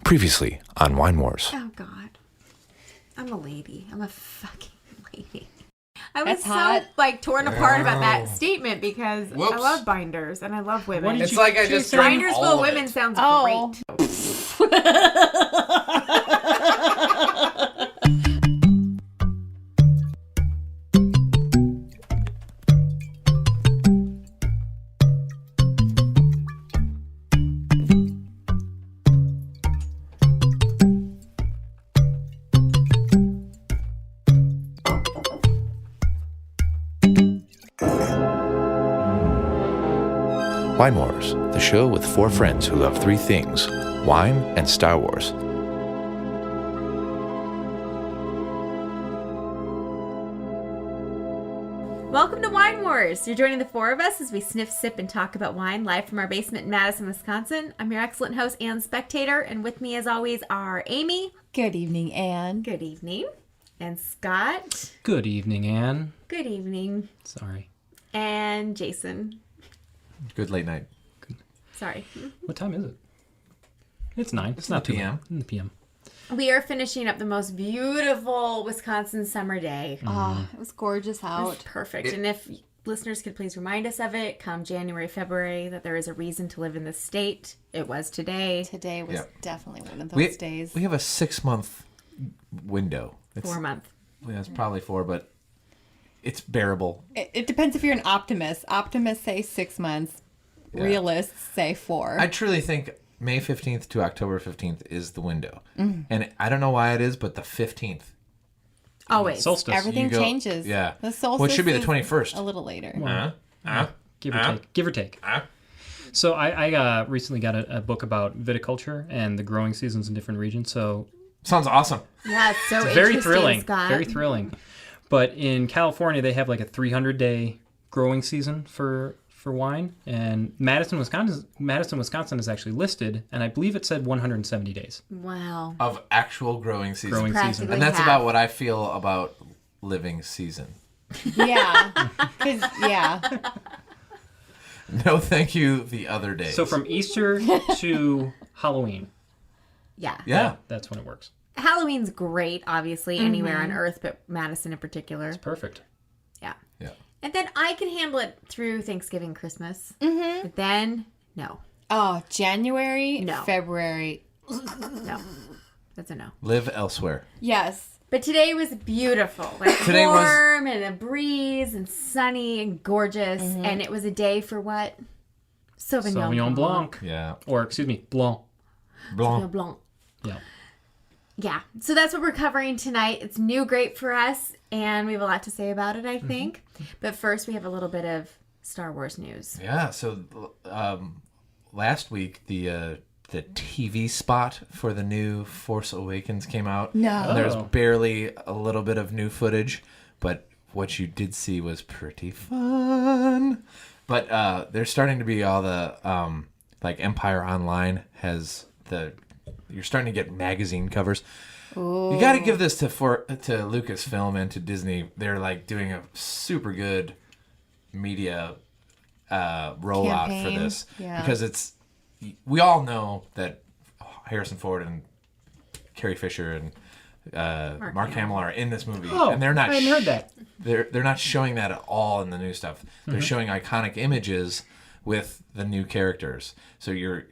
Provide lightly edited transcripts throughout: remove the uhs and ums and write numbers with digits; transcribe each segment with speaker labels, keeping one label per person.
Speaker 1: Previously on Wine Wars.
Speaker 2: Oh, God. I'm a lady. I'm a fucking lady. I was
Speaker 3: That's hot.
Speaker 2: so, torn apart about that statement because
Speaker 4: Whoops.
Speaker 2: I love binders and I love women.
Speaker 4: It's like I just drank
Speaker 2: Binders
Speaker 4: all
Speaker 2: full of
Speaker 4: of
Speaker 2: women
Speaker 4: it.
Speaker 2: sounds great.
Speaker 1: Wine Wars, the show with four friends who love three things: wine and Star Wars.
Speaker 2: Welcome to Wine Wars. You're joining the four of us as we sniff, sip, and talk about wine live from our basement in Madison, Wisconsin. I'm your excellent host and spectator, and with me as always are Amy.
Speaker 3: Good evening, Anne.
Speaker 2: Good evening. And Scott.
Speaker 5: Good evening, Anne.
Speaker 2: Good evening.
Speaker 5: Sorry.
Speaker 2: And Jason.
Speaker 4: Good late night.
Speaker 2: Sorry.
Speaker 5: What time is it? It's 9. It's not 2
Speaker 4: PM.
Speaker 5: In the PM.
Speaker 2: We are finishing up the most beautiful Wisconsin summer day.
Speaker 3: Oh, it was gorgeous
Speaker 2: It's
Speaker 3: out.
Speaker 2: perfect. And if listeners could please remind us of it come January, February, that there is a reason to live in this state. It was today.
Speaker 3: Today was
Speaker 4: Yeah.
Speaker 3: definitely one of those days.
Speaker 4: We have a 6-month window.
Speaker 2: 4 months.
Speaker 4: Yeah, it's probably 4, but it's bearable.
Speaker 3: It depends if you're an optimist. Optimists say 6 months.
Speaker 4: Yeah.
Speaker 3: Realists say 4.
Speaker 4: I truly think May 15th to October 15th is the window. And I don't know why it is, but the 15th.
Speaker 2: Always.
Speaker 5: Solstice.
Speaker 3: Everything
Speaker 4: you go-
Speaker 3: changes.
Speaker 4: yeah.
Speaker 3: The solstice
Speaker 4: Well, it should be the
Speaker 3: is
Speaker 4: 21st.
Speaker 3: A little later.
Speaker 5: Give or take. Give or take. So I recently got a book about viticulture and the growing seasons in different regions. So
Speaker 4: Sounds awesome.
Speaker 2: Yeah, it's so
Speaker 5: it's very
Speaker 2: interesting,
Speaker 5: thrilling.
Speaker 2: Scott.
Speaker 5: Very thrilling. But in California, they have like a 300-day growing season for wine. And Madison, Wisconsin is actually listed. And I believe it said 170 days.
Speaker 2: Wow.
Speaker 4: Of actual growing season.
Speaker 5: Growing
Speaker 2: Practically
Speaker 5: season.
Speaker 4: And that's
Speaker 2: half.
Speaker 4: about what I feel about living season.
Speaker 3: Yeah. 'Cause, yeah.
Speaker 4: No thank you the other days.
Speaker 5: So from Easter to Halloween,
Speaker 2: Yeah.
Speaker 4: Yeah.
Speaker 5: that's when it works.
Speaker 2: Halloween's great, obviously, anywhere on Earth, but Madison in particular.
Speaker 5: Perfect.
Speaker 2: Yeah.
Speaker 4: Yeah.
Speaker 2: And then I can handle it through Thanksgiving, Christmas. But then, no.
Speaker 3: Oh, January,
Speaker 2: No.
Speaker 3: February.
Speaker 2: No. That's a no.
Speaker 4: Live elsewhere.
Speaker 3: Yes.
Speaker 2: But today was beautiful.
Speaker 4: Today was-
Speaker 2: warm and a breeze and sunny and gorgeous. And it was a day for what?
Speaker 5: Sauvignon Blanc.
Speaker 4: Yeah.
Speaker 5: Or, excuse me, Blanc.
Speaker 4: Blanc.
Speaker 2: Sauvignon Blanc.
Speaker 5: Yeah.
Speaker 2: Yeah. So that's what we're covering tonight. It's new grape for us, and we have a lot to say about it, I think. But first, we have a little bit of Star Wars news.
Speaker 4: Yeah, so last week the TV spot for the new Force Awakens came out.
Speaker 3: No.
Speaker 4: And there's
Speaker 5: Oh.
Speaker 4: barely a little bit of new footage, but what you did see was pretty fun. But there's starting to be all the like Empire Online has you're starting to get magazine covers.
Speaker 3: Ooh.
Speaker 4: You got to give this to Lucasfilm and to Disney. They're like doing a super good media rollout
Speaker 3: Campaign.
Speaker 4: for this
Speaker 3: Yeah.
Speaker 4: because we all know that Harrison Ford and Carrie Fisher and Mark Hamill are in this movie,
Speaker 5: Oh,
Speaker 4: and they're not.
Speaker 5: I hadn't heard that.
Speaker 4: They're not showing that at all in the new stuff. They're showing iconic images with the new characters. So you're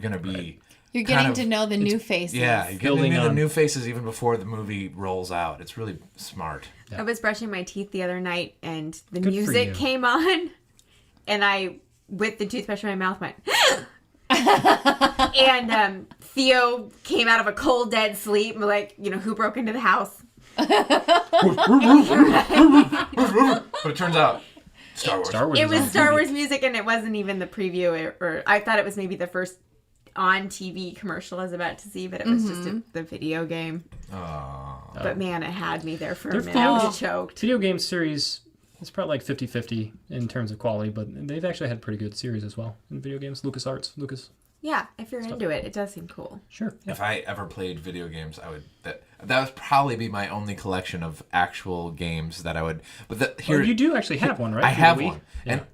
Speaker 4: gonna be.
Speaker 3: You're
Speaker 4: kind
Speaker 3: getting
Speaker 4: of-
Speaker 3: to know the new faces.
Speaker 4: Yeah, you're getting to
Speaker 5: Building
Speaker 4: know the
Speaker 5: on-
Speaker 4: new faces even before the movie rolls out. It's really smart.
Speaker 2: I was brushing my teeth the other night, and the
Speaker 5: Good for
Speaker 2: music
Speaker 5: you.
Speaker 2: came on, and I, with the toothbrush in my mouth, went... and Theo came out of a cold, dead sleep, and like, who broke into the house?
Speaker 4: But it turns out, Star Wars.
Speaker 5: Star Wars.
Speaker 2: It
Speaker 5: is
Speaker 2: was
Speaker 5: on
Speaker 2: Star
Speaker 5: TV.
Speaker 2: Wars music, and it wasn't even the preview, or I thought it was maybe the first on-TV commercial I was about to see, but it was just the video game.
Speaker 4: Aw.
Speaker 2: But man, it had me there for a
Speaker 5: They're
Speaker 2: minute. I
Speaker 5: fun.
Speaker 2: was choked.
Speaker 5: Video game series, it's probably like 50-50 in terms of quality, but they've actually had pretty good series as well in video games. Lucas.
Speaker 2: Yeah, if you're into it, it does seem cool.
Speaker 5: Sure. Yeah.
Speaker 4: If I ever played video games, I would. That would probably be my only collection of actual games that I would. But here
Speaker 5: you do actually have one, right?
Speaker 4: I
Speaker 5: For the
Speaker 4: have
Speaker 5: Wii?
Speaker 4: one,
Speaker 5: Yeah.
Speaker 4: and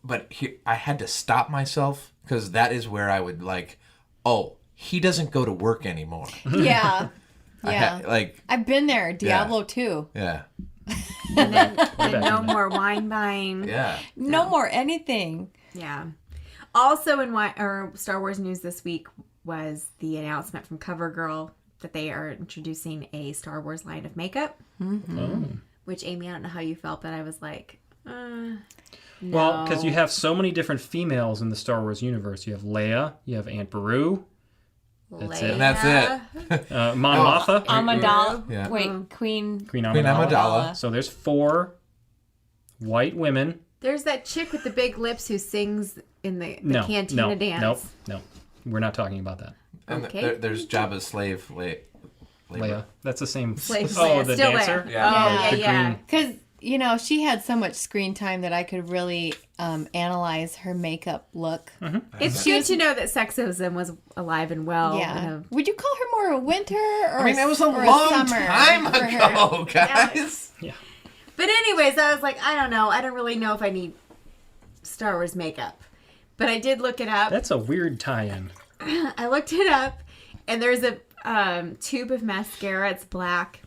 Speaker 4: but here I had to stop myself because that is where I would like. Oh, he doesn't go to work anymore.
Speaker 3: Yeah. Yeah.
Speaker 4: Like,
Speaker 3: I've been there. Diablo 2.
Speaker 4: yeah.
Speaker 2: And then no more wine buying.
Speaker 4: Yeah.
Speaker 3: No more anything.
Speaker 2: Yeah. Also in Star Wars news this week was the announcement from CoverGirl that they are introducing a Star Wars line of makeup. Which, Amy, I don't know how you felt, but I was like, no.
Speaker 5: Well, because you have so many different females in the Star Wars universe. You have Leia, you have Aunt Beru. That's it.
Speaker 4: And that's it.
Speaker 5: Mon Mothma.
Speaker 3: Amidala.
Speaker 4: Yeah.
Speaker 3: Wait, Queen
Speaker 5: Queen
Speaker 4: Queen
Speaker 5: Amidala.
Speaker 4: Amidala.
Speaker 5: So there's 4 white women.
Speaker 2: There's that chick with the big lips who sings in the cantina dance.
Speaker 5: No. We're not talking about that.
Speaker 4: And
Speaker 2: Okay.
Speaker 4: there's Jabba's slave,
Speaker 5: Leia. That's the same.
Speaker 2: Slave
Speaker 5: Oh,
Speaker 2: Leia.
Speaker 5: the
Speaker 2: Still
Speaker 5: dancer?
Speaker 2: Leia.
Speaker 4: Yeah.
Speaker 2: Oh, yeah.
Speaker 5: green.
Speaker 3: Because, she had so much screen time that I could really analyze her makeup look.
Speaker 2: It's good to know that sexism was alive and well.
Speaker 3: Yeah. Would you call her more a winter or
Speaker 4: I mean, that was a
Speaker 3: or
Speaker 4: long
Speaker 3: summer
Speaker 4: time
Speaker 3: for her?
Speaker 4: ago, guys.
Speaker 5: Yeah.
Speaker 2: But anyways, I was like, I don't know. I don't really know if I need Star Wars makeup. But I did look it up.
Speaker 5: That's a weird tie-in.
Speaker 2: I looked it up, and there's a tube of mascara. It's black.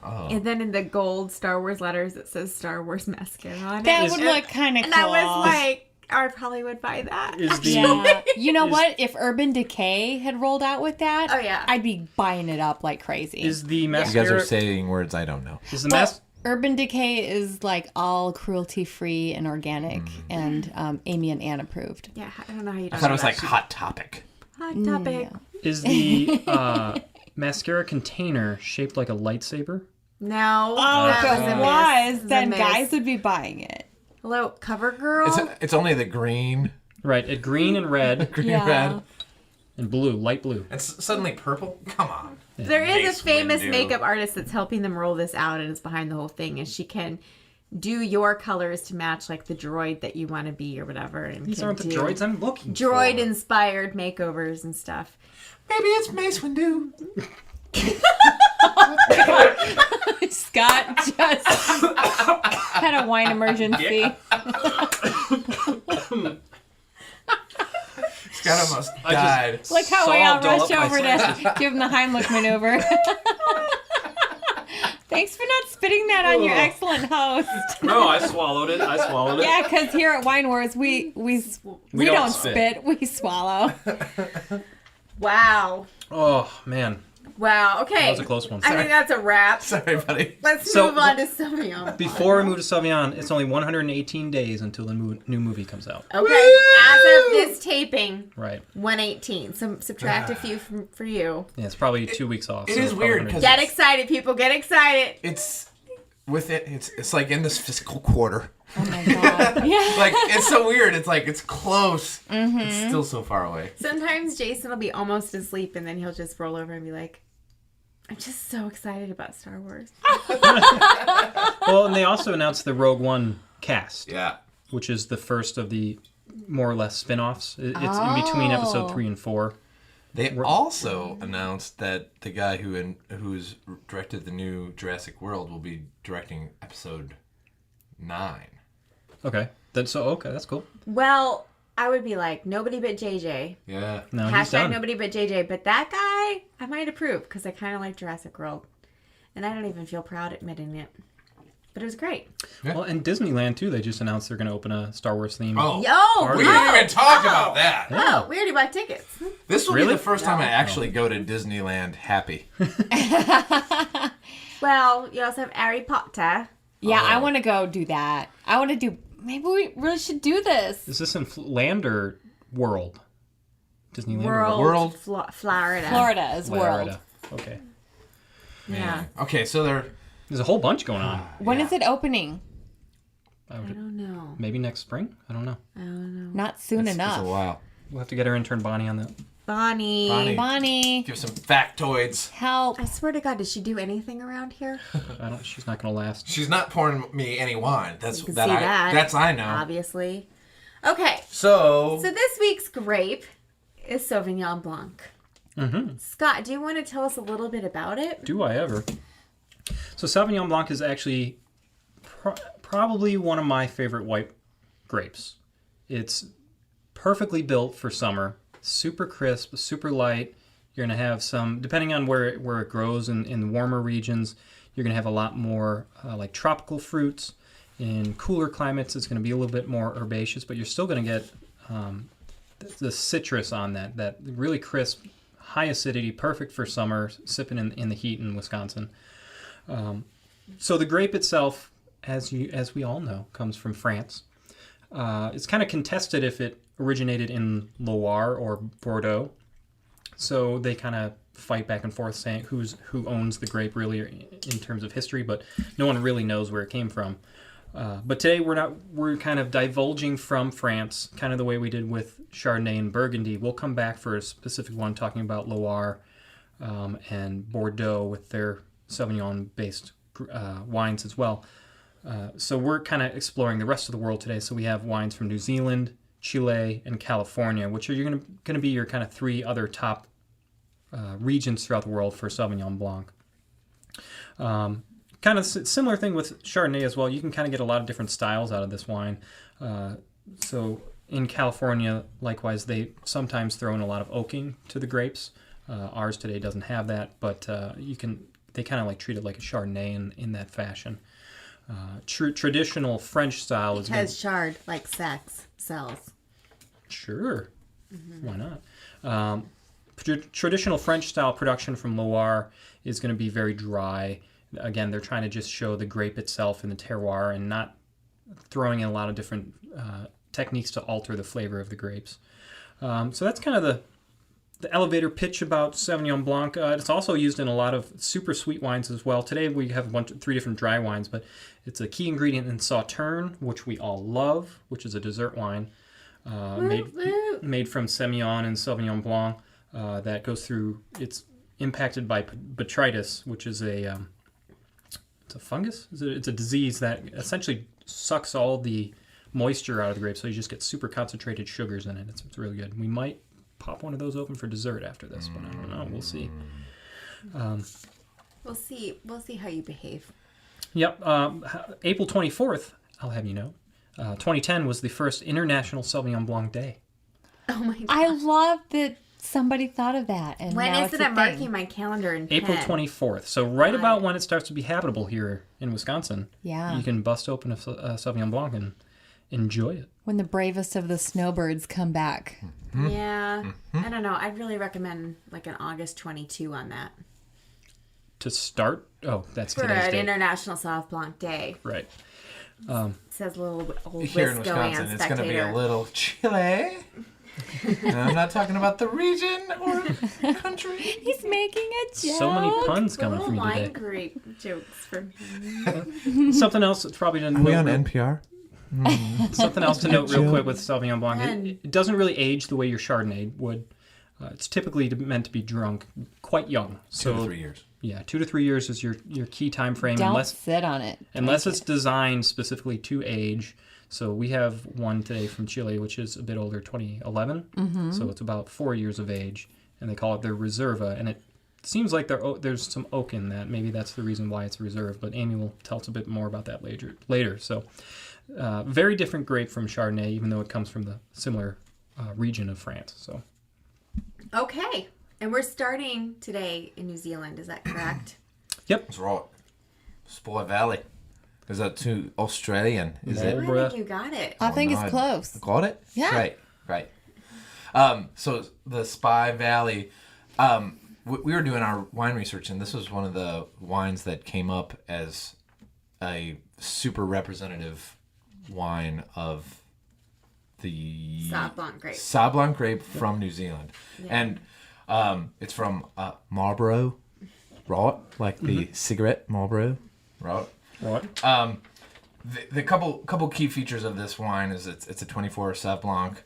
Speaker 4: Oh.
Speaker 2: And then in the gold Star Wars letters, it says Star Wars mascara on it.
Speaker 3: That would look kind of cool.
Speaker 2: And I was like, I probably would buy that.
Speaker 5: Is the
Speaker 3: Yeah. You know what? If Urban Decay had rolled out with that,
Speaker 2: Oh, yeah.
Speaker 3: I'd be buying it up like crazy.
Speaker 5: is the
Speaker 4: You
Speaker 5: mascara?
Speaker 4: guys are saying words I don't know.
Speaker 5: Is the
Speaker 3: Well,
Speaker 5: mas-
Speaker 3: Urban Decay is like all cruelty-free and organic, and Amy and Ann approved.
Speaker 2: Yeah, I don't know how you do
Speaker 4: I thought it was
Speaker 2: that.
Speaker 4: like Hot Topic.
Speaker 2: Hot topic.
Speaker 5: Is the mascara container shaped like a lightsaber?
Speaker 2: No.
Speaker 3: Oh,
Speaker 2: that
Speaker 3: if
Speaker 2: was a
Speaker 3: it
Speaker 2: miss.
Speaker 3: was,
Speaker 2: It was a
Speaker 3: then
Speaker 2: miss.
Speaker 3: guys would be buying it.
Speaker 2: Hello, CoverGirl.
Speaker 4: It's only the green,
Speaker 5: Right, green and red
Speaker 4: red.
Speaker 5: and blue, light blue.
Speaker 4: It's suddenly purple. Come on.
Speaker 2: There is
Speaker 4: Mace
Speaker 2: a famous
Speaker 4: Windu.
Speaker 2: makeup artist that's helping them roll this out and is behind the whole thing, and she can do your colors to match like the droid that you want to be or whatever. And
Speaker 5: These
Speaker 2: can
Speaker 5: aren't the
Speaker 2: do
Speaker 5: droids I'm looking for.
Speaker 2: droid-inspired makeovers and stuff.
Speaker 4: Maybe it's Mace Windu.
Speaker 3: Scott just had a wine emergency.
Speaker 4: Scott almost died.
Speaker 3: Like how we all
Speaker 5: Solved all
Speaker 3: rush
Speaker 5: of my
Speaker 3: over to give him the Heimlich maneuver. Thanks for not spitting that on your excellent host.
Speaker 5: No, I swallowed it.
Speaker 3: Yeah, because here at Wine Wars, we don't spit, we swallow.
Speaker 2: Wow.
Speaker 5: Oh, man.
Speaker 2: Wow. Okay.
Speaker 5: That was a close one.
Speaker 2: I think that's a wrap.
Speaker 4: Sorry, buddy.
Speaker 2: Let's
Speaker 5: So-
Speaker 2: move on to Sauvignon.
Speaker 5: Before we move to Sauvignon, it's only 118 days until the new movie comes out.
Speaker 2: Okay. As of this taping,
Speaker 5: Right.
Speaker 2: 118. So subtract a few for you.
Speaker 5: Yeah, it's probably 2 weeks off.
Speaker 4: It
Speaker 5: so
Speaker 4: is
Speaker 5: it's probably
Speaker 4: weird
Speaker 5: gonna-
Speaker 4: 'cause-
Speaker 2: Get excited, people. Get excited.
Speaker 4: It's with it. It's like in this fiscal quarter.
Speaker 3: Oh my god. Yeah.
Speaker 4: Like it's so weird. It's like it's close. It's still so far away.
Speaker 2: Sometimes Jason will be almost asleep and then he'll just roll over and be like, I'm just so excited about Star Wars.
Speaker 5: Well, and they also announced the Rogue One cast,
Speaker 4: Yeah.
Speaker 5: which is the first of the more or less spin-offs. It's in between episode 3 and 4.
Speaker 4: They also announced that the guy who's directed the new Jurassic World will be directing episode 9.
Speaker 5: Okay. That's cool.
Speaker 2: Well, I would be like, nobody but JJ.
Speaker 4: Yeah.
Speaker 5: No, he's
Speaker 2: Hashtag
Speaker 5: done.
Speaker 2: nobody but JJ. But that guy, I might approve because I kind of like Jurassic World. And I don't even feel proud admitting it. But it was great.
Speaker 5: Well, and Disneyland, too, they just announced they're going to open a Star Wars theme.
Speaker 4: Oh,
Speaker 2: Yo!
Speaker 4: we didn't even talk about that.
Speaker 2: Oh, we already bought tickets.
Speaker 4: This will
Speaker 5: Really?
Speaker 4: be the first time I actually go to Disneyland happy.
Speaker 2: Well, you also have Harry Potter.
Speaker 3: Yeah, I want to go do that. I want to do. Maybe we really should do this.
Speaker 5: Is this in Land or World? Disneyland or
Speaker 2: World.
Speaker 4: World.
Speaker 2: Florida.
Speaker 3: Florida is world.
Speaker 5: Florida. Okay.
Speaker 2: Yeah.
Speaker 4: Okay, so they're
Speaker 5: There's a whole bunch going on.
Speaker 3: When is it opening?
Speaker 2: I don't know.
Speaker 5: Maybe next spring? I don't know.
Speaker 3: Not soon
Speaker 4: it's
Speaker 3: enough.
Speaker 4: a while.
Speaker 5: We'll have to get our intern Bonnie on that.
Speaker 2: Bonnie.
Speaker 3: Bonnie,
Speaker 4: Give some factoids.
Speaker 3: help.
Speaker 2: I swear to God, does she do anything around here?
Speaker 5: She's not going to last.
Speaker 4: She's not pouring me any wine. That's
Speaker 2: You can
Speaker 4: that
Speaker 2: see
Speaker 4: I
Speaker 2: that.
Speaker 4: that's I know.
Speaker 2: Obviously. Okay.
Speaker 4: So
Speaker 2: So this week's grape is Sauvignon Blanc.
Speaker 5: Mm-hmm.
Speaker 2: Scott, do you want to tell us a little bit about it?
Speaker 5: Do I ever? So Sauvignon Blanc is actually probably one of my favorite white grapes. It's perfectly built for summer. super crisp, super light. You're going to have some, depending on where it grows in warmer regions, you're going to have a lot more like tropical fruits. In cooler climates, it's going to be a little bit more herbaceous, but you're still going to get the citrus on that really crisp, high acidity, perfect for summer, sipping in the heat in Wisconsin. So the grape itself, as we all know, comes from France. It's kind of contested if it originated in Loire or Bordeaux. So they kind of fight back and forth saying who owns the grape really in terms of history, but no one really knows where it came from. But today we're kind of divulging from France, kind of the way we did with Chardonnay and Burgundy. We'll come back for a specific one talking about Loire and Bordeaux with their Sauvignon-based wines as well. So we're kind of exploring the rest of the world today. So we have wines from New Zealand, Chile, and California, which are going to be your kind of three other top regions throughout the world for Sauvignon Blanc. Kind of similar thing with Chardonnay as well. You can kind of get a lot of different styles out of this wine. So in California, likewise, they sometimes throw in a lot of oaking to the grapes. Ours today doesn't have that, but they kind of like treat it like a Chardonnay in that fashion. Traditional French style is
Speaker 2: Because chard, like sex, sells.
Speaker 5: Sure. Why not? Traditional French style production from Loire is going to be very dry. Again, they're trying to just show the grape itself and the terroir and not throwing in a lot of different techniques to alter the flavor of the grapes. So that's kind of the elevator pitch about Sauvignon Blanc. It's also used in a lot of super sweet wines as well. Today we have three different dry wines, but it's a key ingredient in Sauterne, which we all love, which is a dessert wine made from Semillon and Sauvignon Blanc that goes through. It's impacted by botrytis, which is it's a fungus. It's a disease that essentially sucks all the moisture out of the grape, so you just get super concentrated sugars in it. It's really good. We might pop one of those open for dessert after this, but I don't know. We'll see.
Speaker 2: We'll see how you behave.
Speaker 5: Yep. April 24th, I'll have you know, 2010 was the first International Sauvignon Blanc Day.
Speaker 2: Oh my god!
Speaker 3: I love that somebody thought of that. And
Speaker 2: When
Speaker 3: now
Speaker 2: is
Speaker 3: it's
Speaker 2: it?
Speaker 3: a
Speaker 2: I'm
Speaker 3: thing.
Speaker 2: marking my calendar in
Speaker 5: April
Speaker 2: pen.
Speaker 5: 24th. So right about when it starts to be habitable here in Wisconsin,
Speaker 3: Yeah.
Speaker 5: you can bust open a Sauvignon Blanc and enjoy it.
Speaker 3: When the bravest of the snowbirds come back.
Speaker 2: Yeah, I don't know. I'd really recommend like an August 22 on that
Speaker 5: To start, that's
Speaker 2: for
Speaker 5: today's
Speaker 2: an
Speaker 5: date.
Speaker 2: International Sauv Blanc Day.
Speaker 5: Right.
Speaker 2: It says a little old
Speaker 4: Here in
Speaker 2: Wisco and
Speaker 4: Wisconsin, it's going to be a
Speaker 2: Spectator.
Speaker 4: little chilly. And I'm not talking about the region or country.
Speaker 3: He's making a joke.
Speaker 5: So many puns coming
Speaker 2: Little
Speaker 5: from you
Speaker 2: wine
Speaker 5: today.
Speaker 2: grape jokes from him.
Speaker 5: Something else that's probably to
Speaker 4: Are we on
Speaker 5: note.
Speaker 4: NPR?
Speaker 5: Something else to note real quick with Sauvignon Blanc.
Speaker 2: And-
Speaker 5: It doesn't really age the way your Chardonnay would. It's typically meant to be drunk quite young.
Speaker 4: 2 to 3 years.
Speaker 5: Yeah, 2 to 3 years is your key time frame.
Speaker 3: Don't sit on it.
Speaker 5: Unless it's designed specifically to age. So we have one today from Chile, which is a bit older, 2011. So it's about 4 years of age, and they call it their Reserva. And it seems like there's some oak in that. Maybe that's the reason why it's reserved. But Amy will tell us a bit more about that later. So very different grape from Chardonnay, even though it comes from the similar region of France. So
Speaker 2: Okay, and we're starting today in New Zealand. Is that correct?
Speaker 4: That's right. Spoil Valley. Is that too Australian? Is it?
Speaker 2: I
Speaker 5: Bruh.
Speaker 2: think you got it.
Speaker 3: I think
Speaker 4: no,
Speaker 3: it's close.
Speaker 4: Got it?
Speaker 3: Yeah.
Speaker 4: Right. So the Spy Valley, we were doing our wine research, and this was one of the wines that came up as a super representative wine of the
Speaker 2: Sauv Blanc grape.
Speaker 4: Sauv Blanc grape from New Zealand.
Speaker 2: Yeah.
Speaker 4: And it's from Marlborough, right? Like the cigarette Marlborough, right?
Speaker 5: what?
Speaker 4: The couple key features of this wine is it's a 24 Sauv Blanc.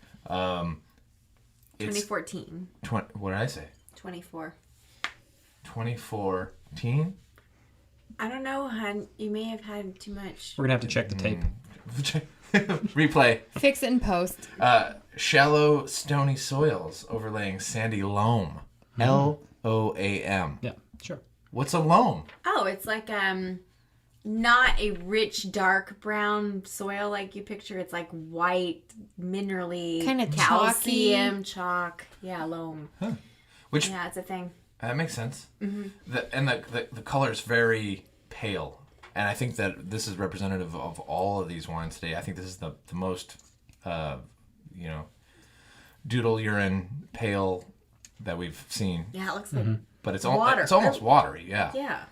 Speaker 4: It's
Speaker 2: 2014.
Speaker 4: what did I say?
Speaker 2: 24.
Speaker 4: 2014.
Speaker 2: I don't know, hon. You may have had too much.
Speaker 5: We're going to have to check the tape.
Speaker 4: Replay.
Speaker 3: Fix it in post.
Speaker 4: Shallow, stony soils overlaying sandy loam. Loam.
Speaker 5: Yeah, sure.
Speaker 4: What's a loam?
Speaker 2: Oh, it's like not a rich dark brown soil like you picture. It's like white, minerally,
Speaker 3: Kind of
Speaker 2: calcium, chalk. Yeah, loam.
Speaker 4: Which
Speaker 2: Yeah, it's a thing.
Speaker 4: that makes sense. The color is very pale, and I think that this is representative of all of these wines today. I think this is the most, doodle urine pale that we've seen.
Speaker 2: Yeah, it looks like
Speaker 4: But it's
Speaker 2: water.
Speaker 4: it's almost watery. Yeah.
Speaker 2: Yeah.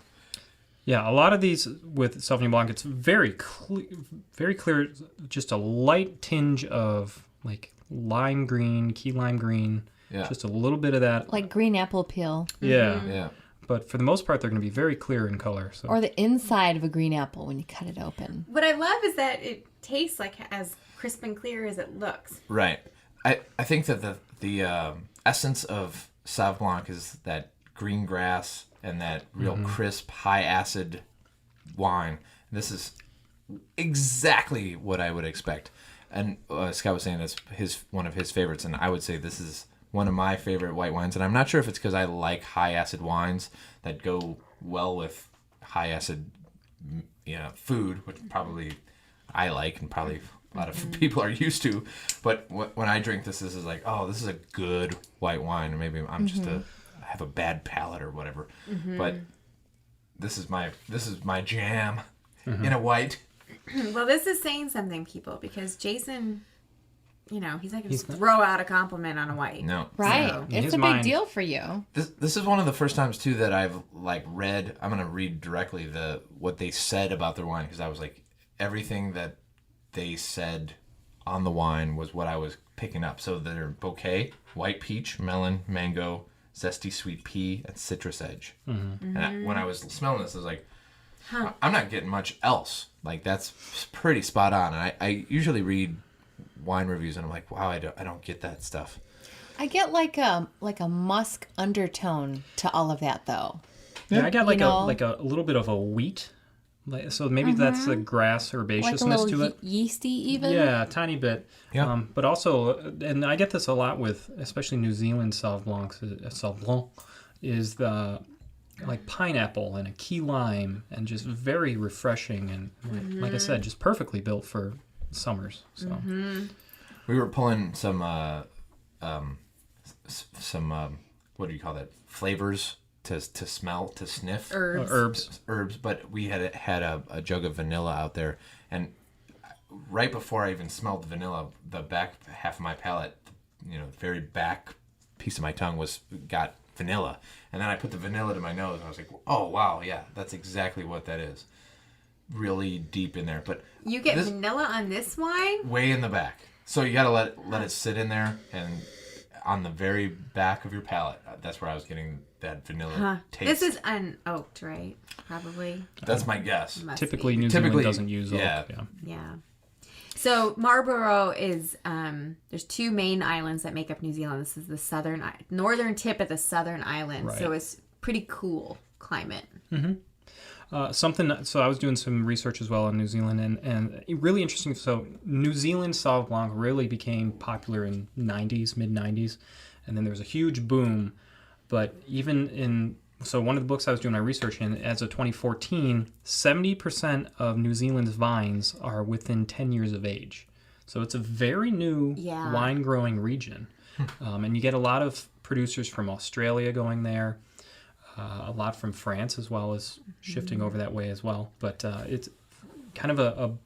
Speaker 5: Yeah, a lot of these with Sauvignon Blanc, it's very clear, just a light tinge of like lime green, key lime green,
Speaker 4: Yeah.
Speaker 5: just a little bit of that.
Speaker 3: Like green apple peel.
Speaker 5: Yeah.
Speaker 4: Yeah.
Speaker 5: But for the most part, they're going to be very clear in color. So.
Speaker 3: Or the inside of a green apple when you cut it open.
Speaker 2: What I love is that it tastes like as crisp and clear as it looks.
Speaker 4: Right. I think that the essence of Sauv Blanc is that green grass and that real crisp, high acid wine. This is exactly what I would expect. And Scott was saying it's one of his favorites, and I would say this is one of my favorite white wines. And I'm not sure if it's because I like high acid wines that go well with high acid food, which probably I like and probably a lot of people are used to. But when I drink this is like, oh, this is a good white wine. And maybe I'm just I have a bad palate or whatever. But this is my jam in a white.
Speaker 2: Well, this is saying something, people, because Jason, he's not going to just throw out a compliment on a white.
Speaker 4: No.
Speaker 3: Right.
Speaker 2: So-
Speaker 3: It's
Speaker 5: his
Speaker 3: a
Speaker 5: mind-
Speaker 3: big deal for you.
Speaker 4: This is one of the first times too that I've read. I'm gonna read directly what they said about their wine, because I was like, everything that they said on the wine was what I was picking up. So their bouquet: white peach, melon, mango, zesty sweet pea, and citrus edge. And when I was smelling this, I was like, I'm not getting much else. Like, that's pretty spot on. And I usually read wine reviews and I'm like, wow, I don't get that stuff.
Speaker 3: I get like a musk undertone to all of that, though.
Speaker 5: Yeah, I got like
Speaker 3: know?
Speaker 5: a little bit of a wheat. So maybe that's the grass
Speaker 3: Like a
Speaker 5: herbaceousness
Speaker 3: little
Speaker 5: to it.
Speaker 3: yeasty even.
Speaker 5: Yeah, a tiny bit.
Speaker 4: Yeah.
Speaker 5: But also, and I get this a lot with, especially New Zealand Sauv Blanc, is the like pineapple and a key lime, and just very refreshing, and like I said, just perfectly built for summers. So
Speaker 4: We were pulling some what do you call that? Flavors to smell, to sniff.
Speaker 2: Herbs.
Speaker 5: herbs.
Speaker 4: But we had a jug of vanilla out there, and right before I even smelled the vanilla, the back half of my palate, the very back piece of my tongue got vanilla, and then I put the vanilla to my nose, and I was like, oh wow, yeah, that's exactly what that is. Really deep in there, but
Speaker 2: You get vanilla on this wine?
Speaker 4: way in the back. So you gotta let it sit in there, and on the very back of your palate, that's where I was getting that vanilla taste.
Speaker 2: This is unoaked, right? Probably.
Speaker 4: That's my guess.
Speaker 2: Must
Speaker 5: typically
Speaker 2: be.
Speaker 5: New Zealand doesn't use oak.
Speaker 4: yeah.
Speaker 2: Yeah. So Marlborough is there's two main islands that make up New Zealand. This is the northern tip of the southern island,
Speaker 5: Right.
Speaker 2: so it's pretty cool climate.
Speaker 5: So I was doing some research as well on New Zealand, and really interesting. So New Zealand Sauv Blanc really became popular in mid 90s, and then there was a huge boom. But so one of the books I was doing my research in, as of 2014, 70% of New Zealand's vines are within 10 years of age. So it's a very new wine growing region. And you get a lot of producers from Australia going there, a lot from France as well, as shifting over that way as well. But it's kind of a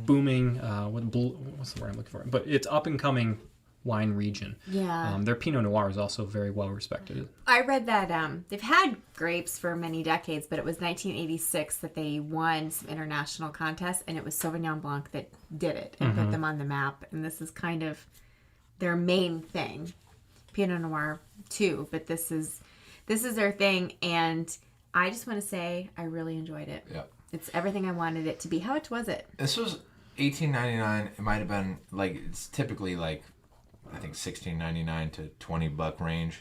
Speaker 5: booming, what's the word I'm looking for? But it's up and coming wine region.
Speaker 2: Yeah.
Speaker 5: Their Pinot Noir is also very well respected.
Speaker 2: I read that they've had grapes for many decades, but it was 1986 that they won some international contests, and it was Sauvignon Blanc that did it and put them on the map. And this is kind of their main thing. Pinot Noir too, but this is their thing, and I just want to say I really enjoyed it.
Speaker 4: Yeah.
Speaker 2: It's everything I wanted it to be. How much was it?
Speaker 4: This was $18.99. It might have been it's typically I think $16.99 to $20 range.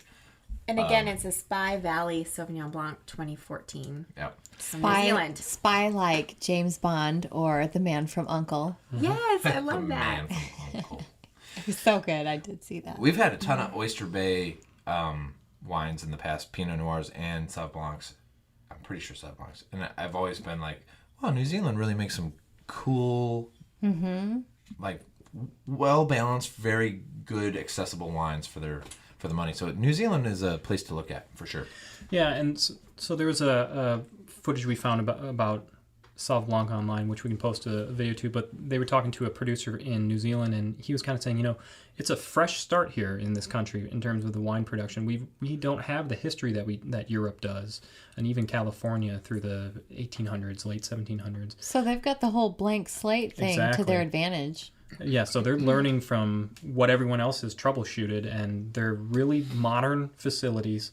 Speaker 2: And again, it's a Spy Valley Sauvignon Blanc 2014.
Speaker 4: Yep.
Speaker 2: From New Zealand.
Speaker 3: Spy like James Bond or The Man from U.N.C.L.E.
Speaker 2: Yes, I love
Speaker 4: The
Speaker 2: that.
Speaker 4: man from Uncle.
Speaker 3: It was so good. I did see that.
Speaker 4: We've had a ton of Oyster Bay wines in the past, Pinot Noirs and Sauv Blancs. I'm I'm pretty sure Sauvignon. And I've always been like, wow, New Zealand really makes some cool, like well balanced, very good, accessible wines for the money. So New Zealand is a place to look at for sure.
Speaker 5: Yeah, and so there was a footage we found about Sauvignon Blanc online, which we can post a video to, but they were talking to a producer in New Zealand, and he was kind of saying, it's a fresh start here in this country in terms of the wine production. We don't have the history that Europe does, and even California through the 1800s, late 1700s.
Speaker 3: So they've got the whole blank slate thing to their advantage.
Speaker 5: Yeah, so they're learning from what everyone else has troubleshooted, and they're really modern facilities,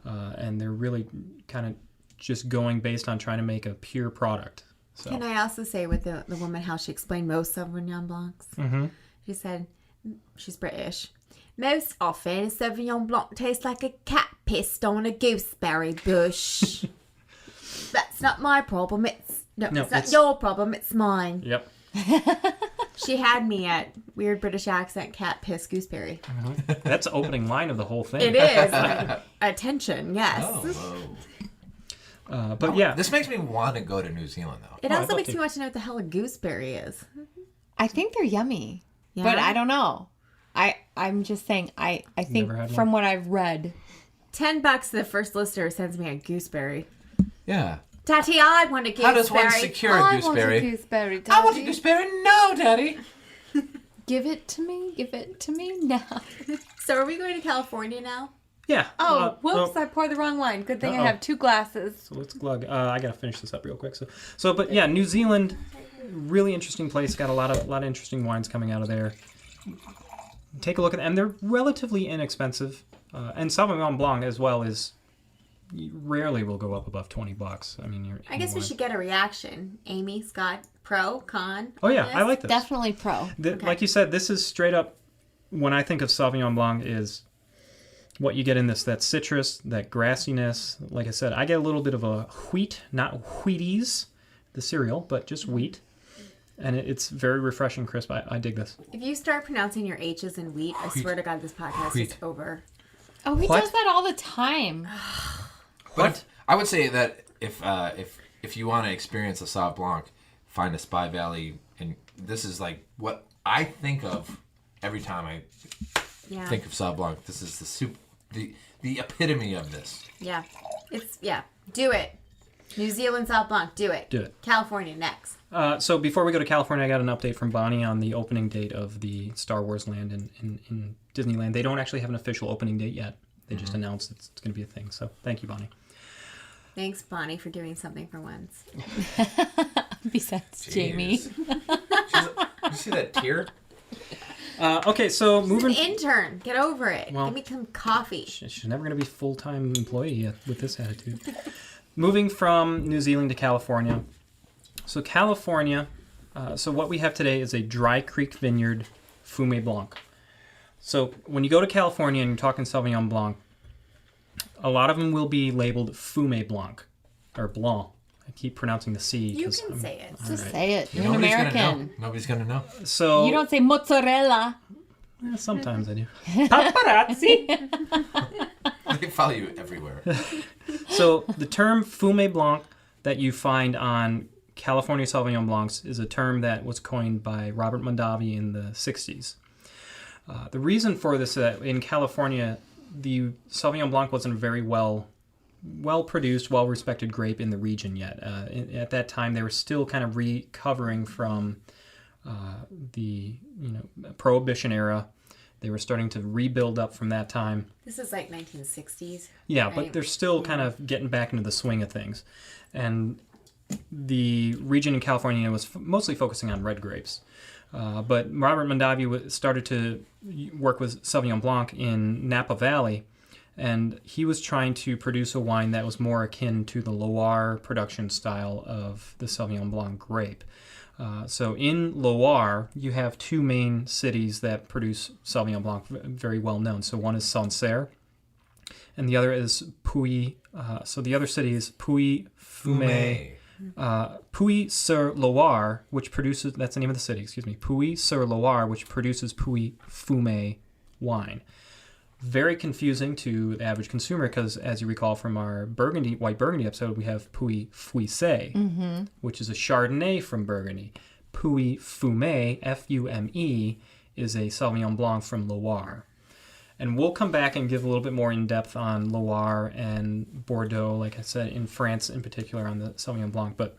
Speaker 5: and they're really kind of just going based on trying to make a pure product. So.
Speaker 2: Can I also say with the woman how she explained most Sauvignon Blancs?
Speaker 5: Mm-hmm.
Speaker 2: She said, she's British. Most often, Sauvignon Blanc tastes like a cat pissed on a gooseberry bush. That's not my problem. It's not your problem. It's mine.
Speaker 5: Yep.
Speaker 2: She had me at weird British accent, cat piss gooseberry.
Speaker 5: Mm-hmm. That's the opening line of the whole thing.
Speaker 2: It is. Attention, yes.
Speaker 5: But yeah.
Speaker 4: This makes me want to go to New Zealand, though.
Speaker 2: It also makes me want to know what the hell a gooseberry is.
Speaker 3: I think they're yummy,
Speaker 2: Yeah?
Speaker 3: but I don't know. I'm just saying, I think from what I've read.
Speaker 2: $10 the first listener sends me a gooseberry.
Speaker 4: Yeah.
Speaker 2: Daddy, I want a gooseberry.
Speaker 4: How does one secure a gooseberry?
Speaker 3: I want a gooseberry, Daddy.
Speaker 4: I want a gooseberry. No, Daddy.
Speaker 3: Give it to me. Give it to me now.
Speaker 2: So are we going to California now?
Speaker 5: Yeah.
Speaker 3: Oh, whoops! I poured the wrong wine. Good thing I have 2 glasses.
Speaker 5: So let's glug. I gotta finish this up real quick. But yeah, New Zealand, really interesting place. Got a lot of interesting wines coming out of there. Take a look at them, and they're relatively inexpensive. And Sauvignon Blanc as well is rarely will go up above $20. I mean,
Speaker 2: I guess we should get a reaction. Amy, Scott, pro, con.
Speaker 5: Oh yeah, I like this.
Speaker 3: Definitely pro.
Speaker 5: Like you said, this is straight up. When I think of Sauvignon Blanc, is what you get in this, that citrus, that grassiness. Like I said, I get a little bit of a wheat, not Wheaties, the cereal, but just wheat. And it's very refreshing, crisp. I dig this.
Speaker 2: If you start pronouncing your H's in wheat, I swear to God, this podcast is over.
Speaker 3: Oh, he does that all the time.
Speaker 4: But I would say that if you want to experience a Sauv Blanc, find a Spy Valley, and this is like what I think of every time I think of Sauv Blanc. This is the epitome of this.
Speaker 2: Yeah, do it. New Zealand Sauv Blanc, do it.
Speaker 5: Do it.
Speaker 2: California next.
Speaker 5: So before we go to California, I got an update from Bonnie on the opening date of the Star Wars land in Disneyland. They don't actually have an official opening date yet. They just announced it's going to be a thing. So thank you, Bonnie.
Speaker 2: Thanks, Bonnie, for doing something for once.
Speaker 3: Besides Jamie.
Speaker 4: You see that tear?
Speaker 5: Okay, so moving...
Speaker 2: She's an intern. Get over it.
Speaker 5: Well,
Speaker 2: give me some coffee.
Speaker 5: She's never going to be full-time employee yet with this attitude. Moving from New Zealand to California. So California, so what we have today is a Dry Creek Vineyard Fum& Blanc. So when you go to California and you're talking Sauvignon Blanc, a lot of them will be labeled Fum& Blanc, or Blanc. I keep pronouncing the C.
Speaker 2: You can say it.
Speaker 3: Just say it. You're an American.
Speaker 4: Nobody's going to know.
Speaker 5: So
Speaker 3: you don't say mozzarella.
Speaker 5: Sometimes I do. Paparazzi!
Speaker 4: They follow you everywhere.
Speaker 5: So the term Fum& Blanc that you find on California Sauvignon Blancs is a term that was coined by Robert Mondavi in the 60s. The reason for this is that in California, the Sauvignon Blanc wasn't a very well produced, well-respected grape in the region yet. At that time, they were still kind of recovering from the Prohibition era. They were starting to rebuild up from that time.
Speaker 2: This is like 1960s.
Speaker 5: Yeah,
Speaker 2: right?
Speaker 5: but they're still kind of getting back into the swing of things. And the region in California was mostly focusing on red grapes. But Robert Mondavi started to work with Sauvignon Blanc in Napa Valley, and he was trying to produce a wine that was more akin to the Loire production style of the Sauvignon Blanc grape. So in Loire, you have 2 main cities that produce Sauvignon Blanc, very well known. So one is Sancerre, and the other is Puy. So the other city is Puy-Fumé. Puy-sur-Loire, which produces, that's the name of the city, Puy-sur-Loire, which produces Puy-Fumé wine. very confusing to the average consumer because, as you recall from our white Burgundy episode, we have Puy Fuise, which is a Chardonnay from Burgundy. Puy Fume, Fume, is a Sauvignon Blanc from Loire. And we'll come back and give a little bit more in-depth on Loire and Bordeaux, like I said, in France in particular on the Sauvignon Blanc. But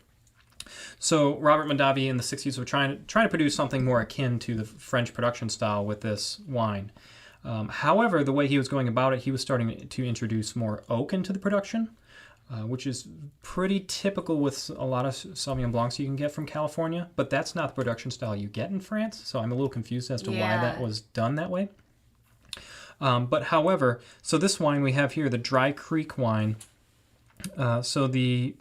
Speaker 5: so Robert Mondavi in the 60s were trying to produce something more akin to the French production style with this wine. However, the way he was going about it, he was starting to introduce more oak into the production, which is pretty typical with a lot of Sauvignon Blancs you can get from California. But that's not the production style you get in France, so I'm a little confused as to why that was done that way. But however, so this wine we have here, the Dry Creek wine, so the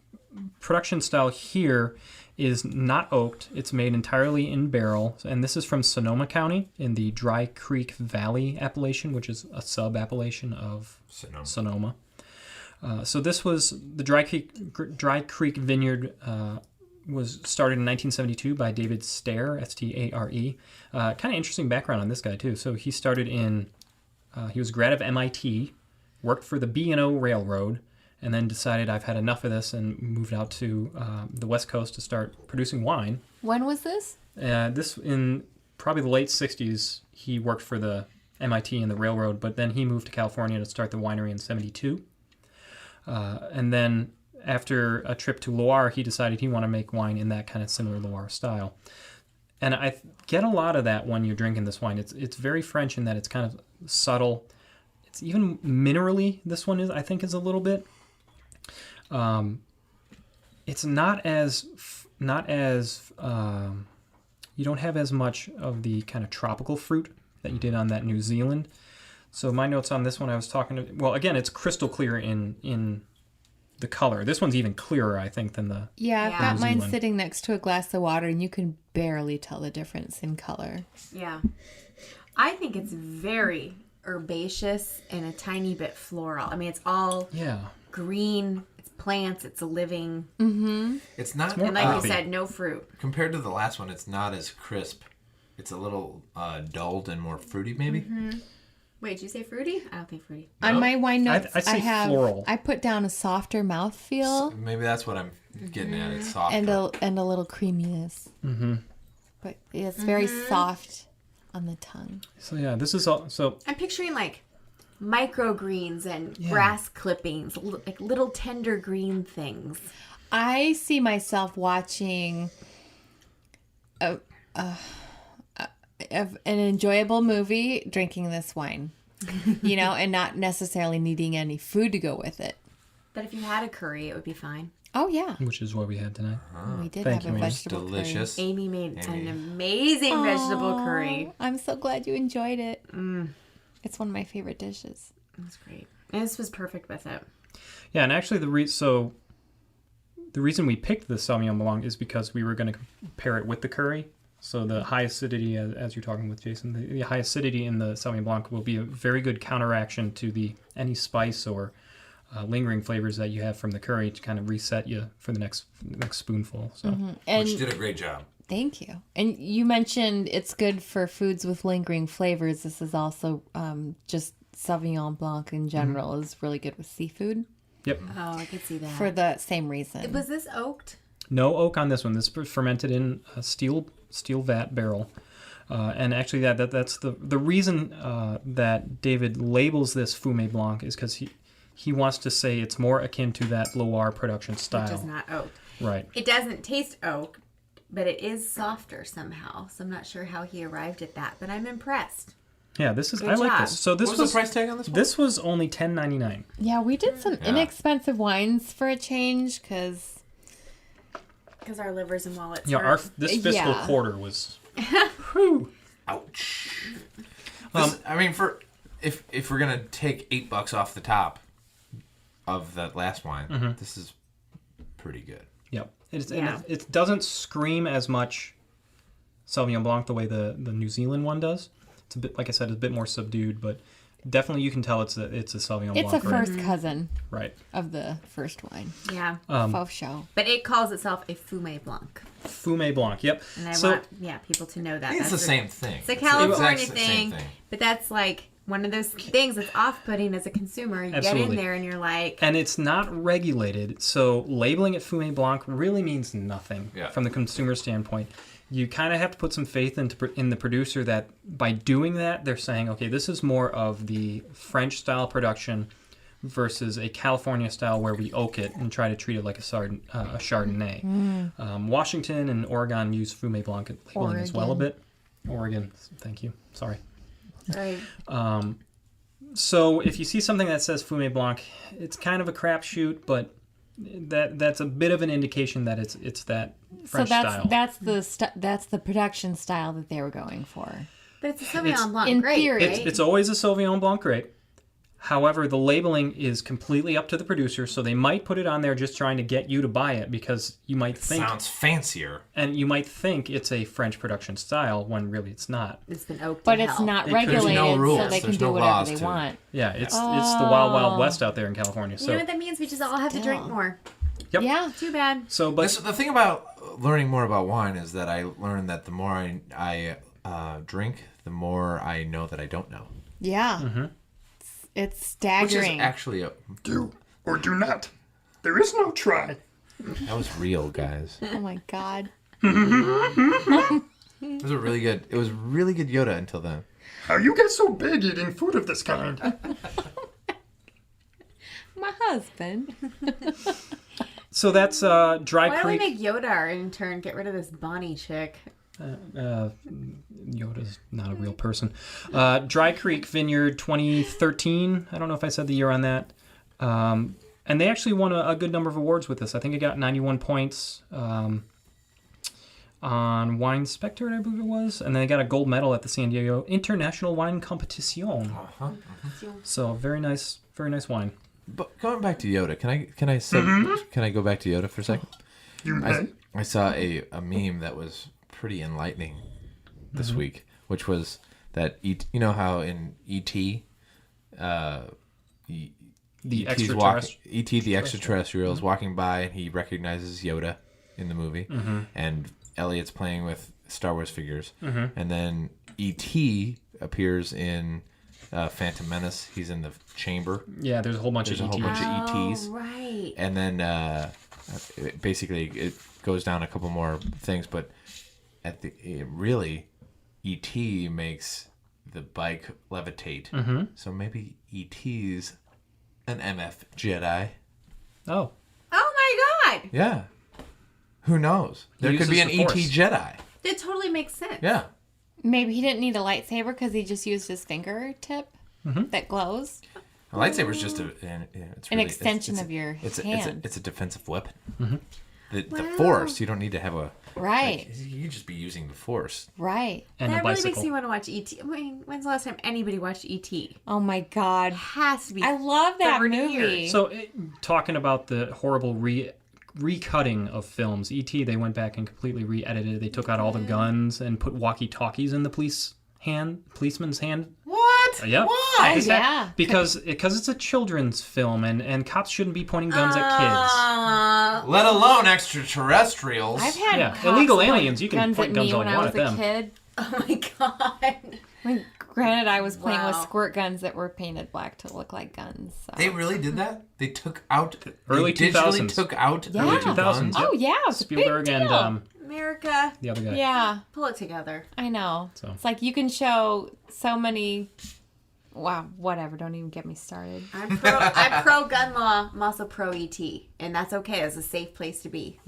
Speaker 5: production style here is not oaked. It's made entirely in barrel, and this is from Sonoma County in the Dry Creek Valley appellation, which is a sub-appellation of Sonoma. So this was the Dry Creek Vineyard was started in 1972 by David Stare, S-T-A-R-E. Kind of interesting background on this guy too. So he started he was a grad of MIT, worked for the B&O Railroad, and then decided I've had enough of this and moved out to the West Coast to start producing wine.
Speaker 3: When was this?
Speaker 5: This in probably the late 60s. He worked for the MIT and the railroad, but then he moved to California to start the winery in 72. And then after a trip to Loire, he decided he wanted to make wine in that kind of similar Loire style. And I get a lot of that when you're drinking this wine. It's very French in that it's kind of subtle. It's even minerally. This one I think is a little bit. It's not as you don't have as much of the kind of tropical fruit that you did on that New Zealand. So my notes on this one, I was talking well, again, it's crystal clear in the color. This one's even clearer, I think, than the
Speaker 3: I've got
Speaker 5: New
Speaker 3: mine
Speaker 5: Zealand.
Speaker 3: sitting next to a glass of water, and you can barely tell the difference in color.
Speaker 2: Yeah. I think it's very herbaceous and a tiny bit floral. I mean, it's all green. It's plants. It's a living.
Speaker 4: It's not,
Speaker 2: And like
Speaker 5: earthy.
Speaker 2: you said, no fruit.
Speaker 4: compared to the last one, it's not as crisp. It's a little dulled and more fruity, maybe.
Speaker 2: Wait, did you say fruity? I don't think fruity.
Speaker 3: On my wine notes,
Speaker 5: I'd say floral.
Speaker 3: I put down a softer mouthfeel
Speaker 4: Maybe that's what I'm getting at. It's softer.
Speaker 3: and a little creaminess. But it's very soft on the tongue.
Speaker 5: So yeah, this is all. So
Speaker 2: I'm picturing like microgreens and grass clippings, like little tender green things.
Speaker 3: I see myself watching an enjoyable movie, drinking this wine, and not necessarily needing any food to go with it.
Speaker 2: But if you had a curry, it would be fine.
Speaker 3: Oh, yeah.
Speaker 5: which is what we had tonight.
Speaker 3: We did
Speaker 5: Thank
Speaker 3: have a
Speaker 5: you, Amy.
Speaker 3: vegetable
Speaker 4: Delicious.
Speaker 2: Amy made an amazing vegetable curry.
Speaker 3: curry. I'm so glad you enjoyed it. It's one of my favorite dishes.
Speaker 2: That's great. And this was perfect with it.
Speaker 5: Yeah, and actually the reason we picked the Sauvignon Blanc is because we were going to pair it with the curry. So the high acidity, as you're talking with Jason, the high acidity in the Sauvignon Blanc will be a very good counteraction to any spice or lingering flavors that you have from the curry to kind of reset you for the next spoonful. So
Speaker 3: And
Speaker 4: Which did a great job.
Speaker 3: thank you. And you mentioned it's good for foods with lingering flavors. This is also just Sauvignon Blanc in general is really good with seafood
Speaker 5: Yep.
Speaker 2: Oh, I could see that.
Speaker 3: for the same reason.
Speaker 2: Was this oaked?
Speaker 5: No oak on this one. This is fermented in a steel vat barrel. And actually that's the reason that David labels this Fumé Blanc is because he wants to say it's more akin to that Loire production style.
Speaker 2: Which is not oaked.
Speaker 5: Right.
Speaker 2: It doesn't taste oak, but it is softer somehow. So I'm not sure how he arrived at that, but I'm impressed.
Speaker 5: Yeah, this is
Speaker 2: Good
Speaker 5: I like
Speaker 2: job.
Speaker 5: this. So this
Speaker 4: What was the price tag on this one?
Speaker 5: This was only $10.99.
Speaker 3: Yeah, we did some inexpensive wines for a change because
Speaker 2: Our livers and wallets
Speaker 5: Yeah,
Speaker 2: hurt.
Speaker 5: this fiscal
Speaker 3: Yeah.
Speaker 5: quarter was
Speaker 4: Ouch. I mean, if we're gonna take $8 off the top of that last wine, this is pretty good.
Speaker 5: Yep.
Speaker 2: Yeah.
Speaker 5: It doesn't scream as much Sauvignon Blanc the way the New Zealand one does. It's a bit, like I said, it's a bit more subdued, but definitely you can tell it's a Sauvignon
Speaker 3: it's a
Speaker 5: Blanc. Right?
Speaker 3: first cousin
Speaker 5: Right.
Speaker 3: of the first wine.
Speaker 2: Yeah.
Speaker 3: Faux show.
Speaker 2: But it calls itself a Fumé Blanc.
Speaker 5: Fumé Blanc. Yep.
Speaker 2: And I
Speaker 5: so
Speaker 2: want people to know that.
Speaker 4: It's the same thing.
Speaker 2: It's a California
Speaker 4: exact same
Speaker 2: thing, but that's like one of those things that's off-putting as a consumer. You get in there and you're like...
Speaker 5: And it's not regulated, so labeling it Fum& Blanc really means nothing from the consumer standpoint. You kind of have to put some faith in the producer that by doing that, they're saying, okay, this is more of the French-style production versus a California style where we oak it and try to treat it like a Chardonnay. Washington and Oregon use Fum& Blanc labeling as well a bit. Oregon, thank you. Sorry.
Speaker 2: Right.
Speaker 5: So if you see something that says Fum& Blanc, it's kind of a crapshoot, but that's a bit of an indication that it's that French style.
Speaker 3: That's the production style that they were going for.
Speaker 2: But it's a Sauvignon Blanc
Speaker 3: in
Speaker 2: grape,
Speaker 3: theory.
Speaker 2: right?
Speaker 5: It's always a Sauvignon Blanc grape. However, the labeling is completely up to the producer, so they might put it on there just trying to get you to buy it because you might think...
Speaker 4: Sounds fancier.
Speaker 5: And you might think it's a French production style when really it's not.
Speaker 2: It's been oaked
Speaker 3: But
Speaker 2: to
Speaker 3: it's
Speaker 2: hell.
Speaker 3: not
Speaker 4: There's
Speaker 3: regulated,
Speaker 4: no rules.
Speaker 3: so they can
Speaker 4: There's
Speaker 3: do
Speaker 4: no
Speaker 3: whatever
Speaker 4: laws
Speaker 3: they
Speaker 4: to it.
Speaker 3: want.
Speaker 5: Yeah, it's the wild, wild west out there in California.
Speaker 2: You
Speaker 5: So
Speaker 2: know what that means? We just all have to drink more.
Speaker 5: Yep.
Speaker 3: Yeah.
Speaker 2: Too bad.
Speaker 5: So, but
Speaker 4: The thing about learning more about wine is that I learned that the more I drink, the more I know that I don't know.
Speaker 3: Yeah.
Speaker 5: Mm-hmm.
Speaker 3: It's
Speaker 4: Which
Speaker 3: staggering.
Speaker 4: is actually
Speaker 6: Do or do not. There is no try.
Speaker 4: that was real, guys.
Speaker 3: Oh my God.
Speaker 4: It was really good Yoda until then.
Speaker 6: How you get so big eating food of this kind?
Speaker 3: My husband.
Speaker 5: so that's Dry
Speaker 2: Why don't we
Speaker 5: Creek.
Speaker 2: make Yoda our intern? Get rid of this Bonnie chick.
Speaker 5: Yoda's not a real person. Dry Creek Vineyard 2013. I don't know if I said the year on that. And they actually won a good number of awards with this. I think it got 91 points on Wine Spectre, I believe it was. And then they got a gold medal at the San Diego International Wine Competition. So very nice wine.
Speaker 4: But going back to Yoda, can I go back to Yoda for a second?
Speaker 6: You may.
Speaker 4: I saw a meme that was pretty enlightening this week, which was that you know how in E.T.
Speaker 5: The
Speaker 4: E.T.'s walking, E.T. the extraterrestrial is walking by and he recognizes Yoda in the movie, and Elliot's playing with Star Wars figures, and then E.T. appears in Phantom Menace. He's in the chamber.
Speaker 5: Yeah, there's a whole bunch
Speaker 4: There's
Speaker 5: of
Speaker 4: a whole
Speaker 5: ETs.
Speaker 4: bunch of ETs.
Speaker 2: Oh, right.
Speaker 4: And then basically it goes down a couple more things, but really E.T. makes the bike levitate. So maybe E.T.'s an MF Jedi.
Speaker 5: Oh.
Speaker 2: Oh my God.
Speaker 4: Yeah. Who knows? There could be an
Speaker 5: uses the
Speaker 4: E.T.
Speaker 5: Force.
Speaker 4: Jedi.
Speaker 2: That totally makes sense.
Speaker 4: Yeah.
Speaker 3: Maybe he didn't need a lightsaber because he just used his fingertip that glows.
Speaker 4: A lightsaber's just it's
Speaker 3: An
Speaker 4: really,
Speaker 3: extension of your hand.
Speaker 4: It's a defensive weapon. The Force, you don't need to have a...
Speaker 3: Right.
Speaker 4: You just be using the Force.
Speaker 3: Right.
Speaker 5: And
Speaker 2: That
Speaker 5: a
Speaker 2: really
Speaker 5: bicycle.
Speaker 2: makes me want to watch E.T. I mean, when's the last time anybody watched E.T.?
Speaker 3: Oh my God.
Speaker 2: Has to be.
Speaker 3: I love that
Speaker 2: 30
Speaker 3: movie.
Speaker 2: years.
Speaker 5: So, talking about the horrible recutting of films, E.T., they went back and completely re-edited. They took out all the guns and put walkie-talkies in the policeman's hand.
Speaker 4: What?
Speaker 5: Yep.
Speaker 4: Why?
Speaker 3: Yeah.
Speaker 5: Because it's a children's film, and cops shouldn't be pointing guns at kids.
Speaker 4: Let alone extraterrestrials.
Speaker 3: I've had
Speaker 5: Yeah,
Speaker 3: cops
Speaker 5: illegal
Speaker 3: point
Speaker 5: aliens, you can
Speaker 3: guns
Speaker 5: point
Speaker 3: at
Speaker 5: guns
Speaker 3: me
Speaker 5: all
Speaker 3: when
Speaker 5: you
Speaker 3: I
Speaker 5: want
Speaker 3: was
Speaker 5: at
Speaker 3: a
Speaker 5: them.
Speaker 3: kid.
Speaker 2: Oh my God.
Speaker 3: Granted, I was playing with
Speaker 2: Wow.
Speaker 3: squirt guns that were painted black to look like guns. So.
Speaker 4: They really did that? They took out...
Speaker 5: Early
Speaker 4: they digitally
Speaker 5: 2000s.
Speaker 4: took out
Speaker 3: Yeah.
Speaker 5: Early
Speaker 4: original
Speaker 5: 2000s.
Speaker 4: guns?
Speaker 3: Oh yeah, it was a
Speaker 5: Spielberg
Speaker 3: big deal.
Speaker 5: and
Speaker 2: America,
Speaker 5: the other guy.
Speaker 3: Yeah,
Speaker 2: pull it together.
Speaker 3: I know.
Speaker 5: So.
Speaker 3: It's like you can show so many. Wow, whatever. Don't even get me started.
Speaker 2: I'm pro gun law. I'm also pro ET, and that's okay. It's a safe place to be.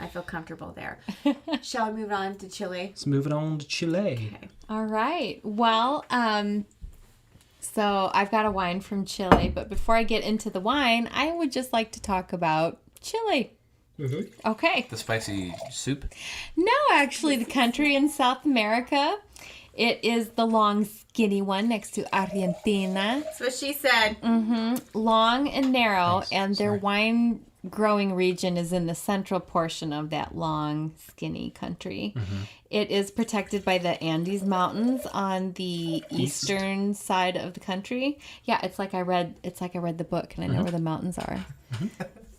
Speaker 2: I feel comfortable there. Shall we move on to Chile?
Speaker 5: Let's move it on to Chile.
Speaker 2: Okay.
Speaker 3: All right. Well, so I've got a wine from Chile, but before I get into the wine, I would just like to talk about Chile. Okay.
Speaker 4: The spicy soup?
Speaker 3: No, actually, the country in South America. It is the long, skinny one next to Argentina.
Speaker 2: That's what she said.
Speaker 3: Long and narrow, and their wine growing region is in the central portion of that long, skinny country. It is protected by the Andes Mountains on the eastern side of the country. Yeah, it's like I read the book, and I know where the mountains are.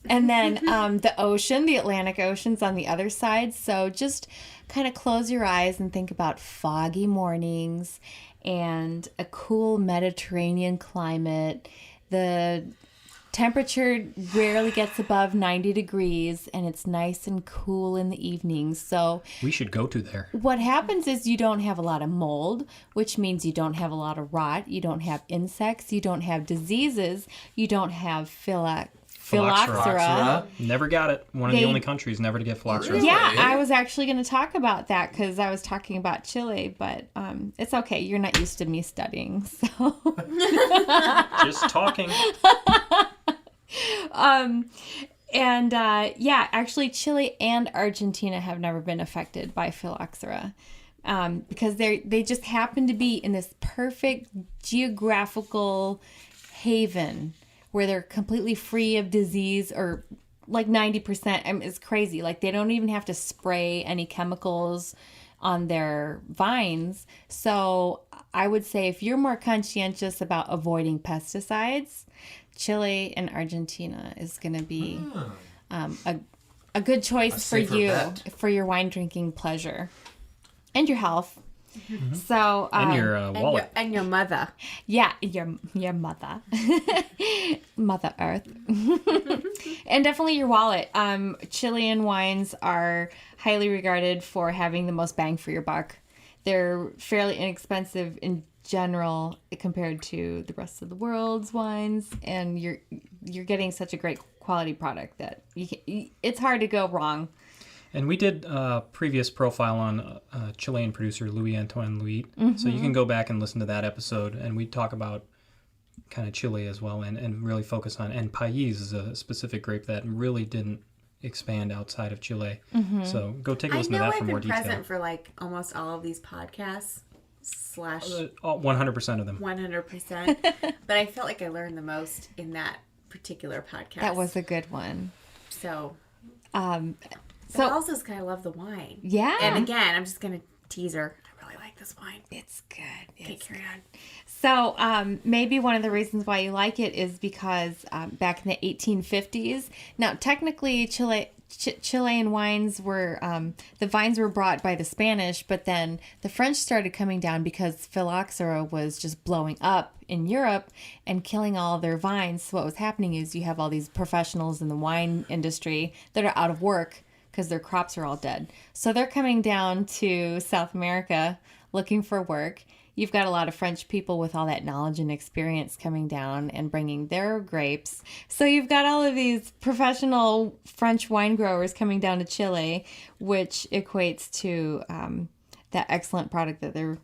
Speaker 3: And then the ocean, the Atlantic Ocean's on the other side. So just kind of close your eyes and think about foggy mornings and a cool Mediterranean climate. The temperature rarely gets above 90 degrees, and it's nice and cool in the evenings. So
Speaker 5: We should go to there.
Speaker 3: what happens is you don't have a lot of mold, which means you don't have a lot of rot. You don't have insects. You don't have diseases. You don't have phylloxera.
Speaker 5: Never got it. One of the only countries never to get phylloxera.
Speaker 3: Yeah, I was actually going to talk about that because I was talking about Chile, but it's okay. You're not used to me studying, so.
Speaker 5: Just talking.
Speaker 3: Actually, Chile and Argentina have never been affected by phylloxera because they just happen to be in this perfect geographical haven where they're completely free of disease, or like 90%. It's crazy. Like, they don't even have to spray any chemicals on their vines. So I would say if you're more conscientious about avoiding pesticides, Chile and Argentina is going to be a good choice for you for your wine drinking pleasure and your health.
Speaker 5: Mm-hmm.
Speaker 3: So
Speaker 5: And your wallet.
Speaker 2: And your mother.
Speaker 3: yeah, your mother, Mother Earth, and definitely your wallet. Chilean wines are highly regarded for having the most bang for your buck. They're fairly inexpensive in general compared to the rest of the world's wines, and you're getting such a great quality product that it's hard to go wrong.
Speaker 5: And we did a previous profile on Chilean producer Louis Antoine Louis. So you can go back and listen to that episode, and we talk about kind of Chile as well, and really focus on, and Pais is a specific grape that really didn't expand outside of Chile. So go take a listen to that for more detail.
Speaker 2: I know I've been present for like almost all of these podcasts /
Speaker 5: 100% of them.
Speaker 2: 100%. But I felt like I learned the most in that particular podcast.
Speaker 3: That was a good one.
Speaker 2: So
Speaker 3: So
Speaker 2: also is because I love the wine.
Speaker 3: Yeah.
Speaker 2: And again, I'm just going to tease her. I really like this wine.
Speaker 3: It's good.
Speaker 2: Okay, carry on.
Speaker 3: So maybe one of the reasons why you like it is because back in the 1850s, now technically Chilean wines were, the vines were brought by the Spanish, but then the French started coming down because phylloxera was just blowing up in Europe and killing all of their vines. So what was happening is you have all these professionals in the wine industry that are out of work because their crops are all dead. So they're coming down to South America looking for work. You've got a lot of French people with all that knowledge and experience coming down and bringing their grapes. So you've got all of these professional French wine growers coming down to Chile, which equates to that excellent product that they're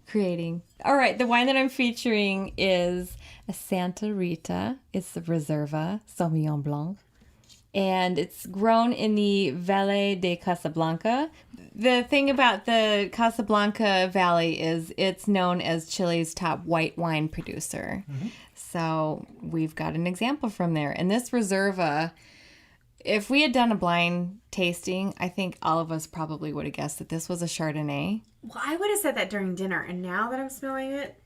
Speaker 3: creating. All right, the wine that I'm featuring is a Santa Rita. It's the Reserva Sauvignon Blanc. And it's grown in the Valle de Casablanca. The thing about the Casablanca Valley is it's known as Chile's top white wine producer. So we've got an example from there. And this Reserva, if we had done a blind tasting, I think all of us probably would have guessed that this was a Chardonnay.
Speaker 2: Well, I would have said that during dinner. And now that I'm smelling it,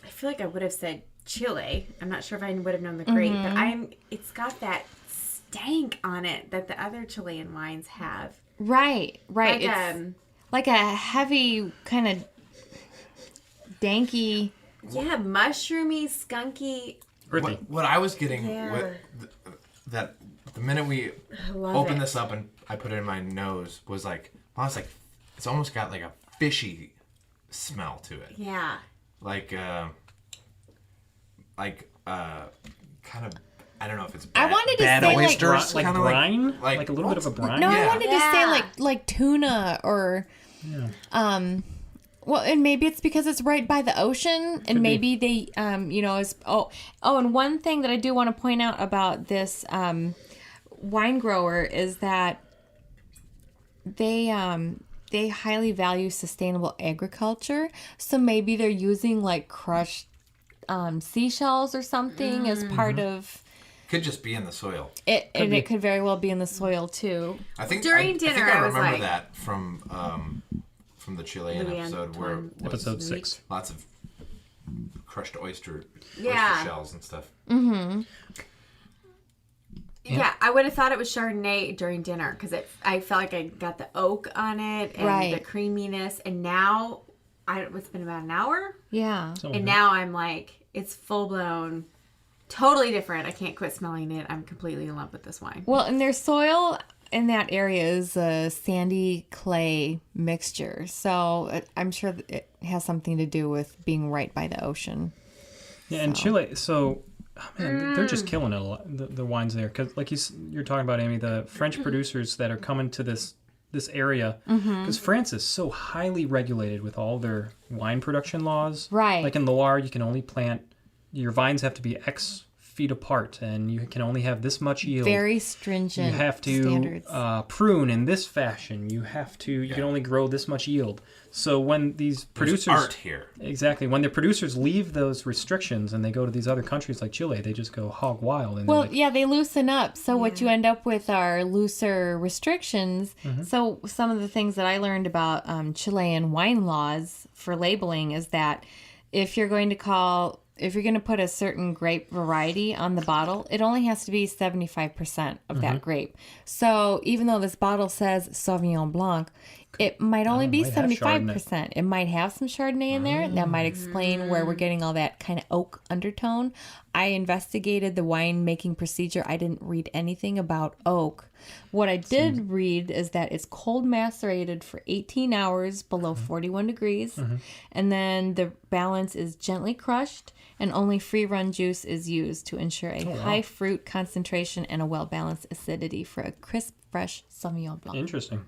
Speaker 2: I feel like I would have said Chile. I'm not sure if I would have known the grape, but it's got that stank on it that the other Chilean wines have.
Speaker 3: Right.
Speaker 2: Like,
Speaker 3: It's like a heavy kind of danky.
Speaker 2: Yeah, mushroomy, skunky.
Speaker 5: Earthy.
Speaker 4: What I was getting
Speaker 2: Yeah.
Speaker 4: with that the minute we
Speaker 2: love
Speaker 4: opened
Speaker 2: it.
Speaker 4: this up and I put it in my nose was like, I was like, it's almost got like a fishy smell to it.
Speaker 2: Yeah.
Speaker 4: Like kind of, I don't know if it's
Speaker 3: I
Speaker 4: bad,
Speaker 3: wanted to
Speaker 4: bad
Speaker 3: say, like-
Speaker 4: oysters,
Speaker 5: Like
Speaker 4: kinda
Speaker 5: brine? Like a little bit of a brine?
Speaker 3: No,
Speaker 4: Yeah.
Speaker 3: I wanted to say like tuna or well, and maybe it's because it's right by the ocean, and maybe they is and one thing that I do want to point out about this wine grower is that they highly value sustainable agriculture. So maybe they're using like crushed seashells or something as part of
Speaker 4: Could just be in the soil.
Speaker 3: it, and it could very well be in the soil too.
Speaker 4: I think
Speaker 2: During
Speaker 4: I
Speaker 2: dinner,
Speaker 4: think I
Speaker 2: I was
Speaker 4: remember
Speaker 2: like-
Speaker 4: that from the Chilean
Speaker 2: Louis
Speaker 4: episode where
Speaker 2: Antoine.
Speaker 4: was
Speaker 5: Episode 6.
Speaker 4: lots of crushed oyster
Speaker 2: Yeah.
Speaker 4: shells and stuff.
Speaker 2: Yeah, I would have thought it was Chardonnay during dinner because I felt like I got the oak on it and
Speaker 3: Right.
Speaker 2: the creaminess. And now it's been about an hour.
Speaker 3: Yeah.
Speaker 2: And now I'm like, it's full blown, totally different. I can't quit smelling it. I'm completely in love with this wine.
Speaker 3: Well, and their soil in that area is a sandy clay mixture. So I'm sure it has something to do with being right by the ocean.
Speaker 5: Yeah, and Chile, so, man, they're just killing it a lot, the wines there. Because like you're talking about, Amy, the French producers that are coming to this area, because France is so highly regulated with all their wine production laws.
Speaker 3: Right.
Speaker 5: Like in Loire, you can only plant, your vines have to be X feet apart, and you can only have this much yield.
Speaker 3: Very stringent
Speaker 5: You have to
Speaker 3: standards.
Speaker 5: prune in this fashion. You can only grow this much yield. So when these producers...
Speaker 4: There's art here.
Speaker 5: Exactly. When the producers leave those restrictions and they go to these other countries like Chile, they just go hog wild. And
Speaker 3: Well, yeah, they loosen up. So what you end up with are looser restrictions. So some of the things that I learned about Chilean wine laws for labeling is that if you're going to put a certain grape variety on the bottle, it only has to be 75% of that grape. So even though this bottle says Sauvignon Blanc, it might only be
Speaker 5: might have
Speaker 3: 75%. It might have some Chardonnay in there. That might explain where we're getting all that kind of oak undertone. I investigated the wine making procedure. I didn't read anything about oak. What I did read is that it's cold macerated for 18 hours below 41 degrees. And then the balance is gently crushed, and only free run juice is used to ensure a high fruit concentration and a well-balanced acidity for a crisp, fresh Sauvignon Blanc.
Speaker 5: Interesting.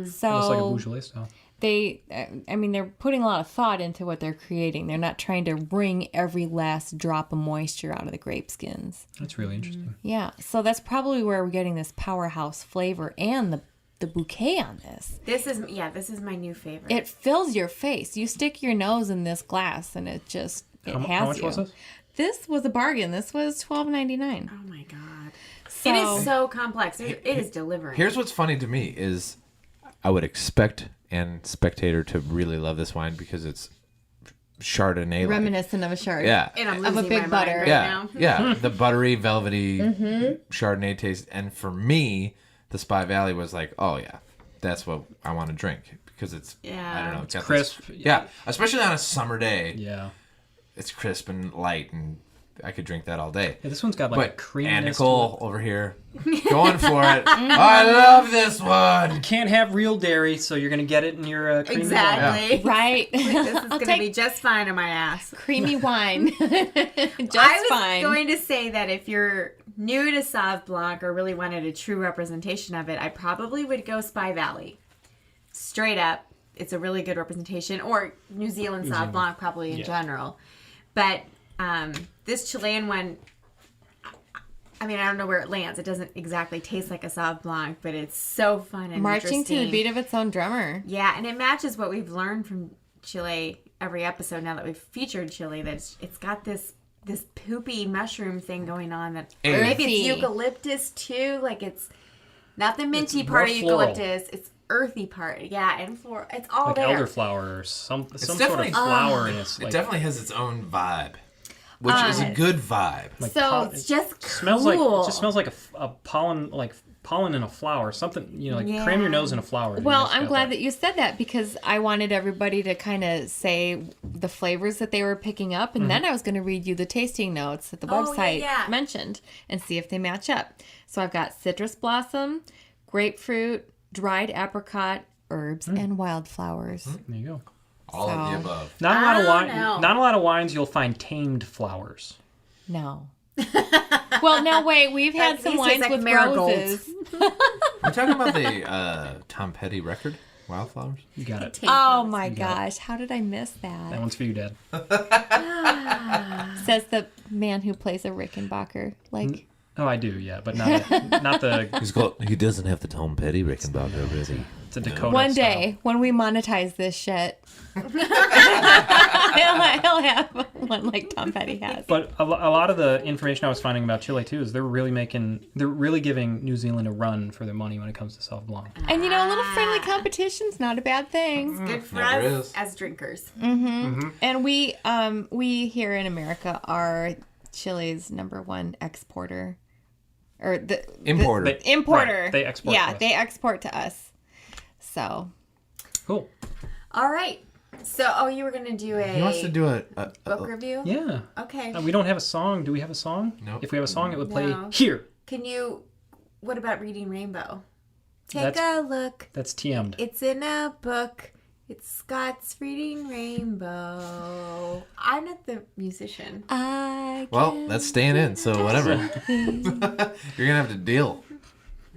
Speaker 3: So
Speaker 5: Almost like a Beaujolais style.
Speaker 3: they're putting a lot of thought into what they're creating. They're not trying to wring every last drop of moisture out of the grape skins.
Speaker 5: That's really interesting.
Speaker 3: Yeah, so that's probably where we're getting this powerhouse flavor and the bouquet on this.
Speaker 2: This is my new favorite.
Speaker 3: It fills your face. You stick your nose in this glass, and it
Speaker 5: How much was this?
Speaker 3: This was a bargain. This was $12.99.
Speaker 2: Oh my god.
Speaker 3: So,
Speaker 2: It is so complex. It is delivering.
Speaker 4: Here's what's funny to me is I would expect and spectator to really love this wine because it's Chardonnay.
Speaker 3: reminiscent of a Chard.
Speaker 4: Yeah.
Speaker 2: and I'm
Speaker 3: of a
Speaker 2: losing
Speaker 3: big
Speaker 2: my
Speaker 3: butter.
Speaker 2: mind right
Speaker 4: Yeah.
Speaker 2: now.
Speaker 4: Yeah. The buttery, velvety Chardonnay taste. And for me, the Spy Valley was like, oh, yeah, that's what I want to drink because it's, I don't know. It's got
Speaker 5: crisp.
Speaker 4: Yeah. Especially on a summer day.
Speaker 5: Yeah.
Speaker 4: It's crisp and light, and I could drink that all day.
Speaker 5: Yeah, this one's got like a
Speaker 4: But
Speaker 5: creaminess
Speaker 4: and
Speaker 5: to
Speaker 4: Nicole over here going for it. I love this one.
Speaker 5: it. Can't have real dairy, so you're going to get it in your creamy wine.
Speaker 2: Exactly.
Speaker 3: Right.
Speaker 2: This is
Speaker 3: I'll
Speaker 2: going to
Speaker 3: take
Speaker 2: be just fine on my ass.
Speaker 3: creamy wine. Just
Speaker 2: I was
Speaker 3: fine.
Speaker 2: going to say that if you're new to Sauv Blanc or really wanted a true representation of it, I probably would go Spy Valley. Straight up. It's a really good representation. Or New Zealand Sauv Blanc probably in general. But this Chilean one, I mean, I don't know where it lands. It doesn't exactly taste like a Sauv Blanc, but it's so fun and
Speaker 3: Marching to
Speaker 2: interesting.
Speaker 3: the beat of its own drummer.
Speaker 2: Yeah, and it matches what we've learned from Chile every episode now that we've featured Chile. That it's got this poopy mushroom thing going on. That maybe it's eucalyptus too. Like it's not the minty
Speaker 5: It's
Speaker 2: part of
Speaker 5: more floral.
Speaker 2: eucalyptus. It's earthy part. Yeah, and floral. It's all
Speaker 5: Like
Speaker 2: there.
Speaker 5: elderflower or some sort of
Speaker 4: definitely-
Speaker 5: flower in its
Speaker 4: It
Speaker 5: like
Speaker 4: definitely has its own vibe, which is a good vibe.
Speaker 5: like
Speaker 2: So
Speaker 5: pol-
Speaker 2: it's just
Speaker 5: it smells
Speaker 2: cool.
Speaker 5: like it just smells like a pollen in a flower, something, like cram your nose in a flower.
Speaker 3: Well, I'm glad that you said that because I wanted everybody to kind of say the flavors that they were picking up, and then I was going to read you the tasting notes that the website mentioned and see if they match up. So I've got citrus blossom, grapefruit, dried apricot, herbs, and wildflowers.
Speaker 5: There you go.
Speaker 4: All of the above.
Speaker 5: Not a lot of wine.
Speaker 2: know.
Speaker 5: Not a lot of wines. You'll find tamed flowers.
Speaker 3: No. Well, no, wait. We've had some
Speaker 2: These
Speaker 3: wines
Speaker 2: taste like
Speaker 3: with
Speaker 2: marigolds.
Speaker 3: roses.
Speaker 4: We're talking about the Tom Petty record, Wildflowers.
Speaker 5: You got it.
Speaker 3: Oh my gosh, how did I miss
Speaker 5: That
Speaker 3: that?
Speaker 5: one's for you, Dad.
Speaker 3: Says the man who plays a Rickenbacker. Like,
Speaker 5: Oh, I do, yeah, but not the.
Speaker 4: He doesn't have the Tom Petty Rickenbacker, does he?
Speaker 5: It's a Dakota.
Speaker 3: one
Speaker 5: style.
Speaker 3: day when we monetize this shit, he'll have one like Tom Petty has.
Speaker 5: But a lot of the information I was finding about Chile too is they're really giving New Zealand a run for their money when it comes to Sauv Blanc.
Speaker 3: And you know, a little friendly competition's not a bad thing.
Speaker 2: Good for
Speaker 4: Never
Speaker 2: us
Speaker 4: is.
Speaker 2: as drinkers.
Speaker 3: And we here in America are Chile's #1 exporter. Or the
Speaker 4: Importer.
Speaker 3: importer.
Speaker 5: Right, they export
Speaker 3: Yeah,
Speaker 5: to us.
Speaker 3: they export to us. So
Speaker 5: Cool.
Speaker 2: All right. So, you were going to do
Speaker 4: He wants to do a
Speaker 2: book review?
Speaker 5: Yeah.
Speaker 2: Okay.
Speaker 5: We don't have a song. Do we have a song?
Speaker 4: Nope.
Speaker 5: If we have a song, it would play
Speaker 2: No.
Speaker 5: here.
Speaker 2: What about Reading Rainbow? Take
Speaker 5: That's-
Speaker 2: a look.
Speaker 5: That's TM'd.
Speaker 2: It's in a book. It's Scott's Reading Rainbow. I'm not the musician.
Speaker 4: Well, that's staying in, so whatever. You're gonna have to deal.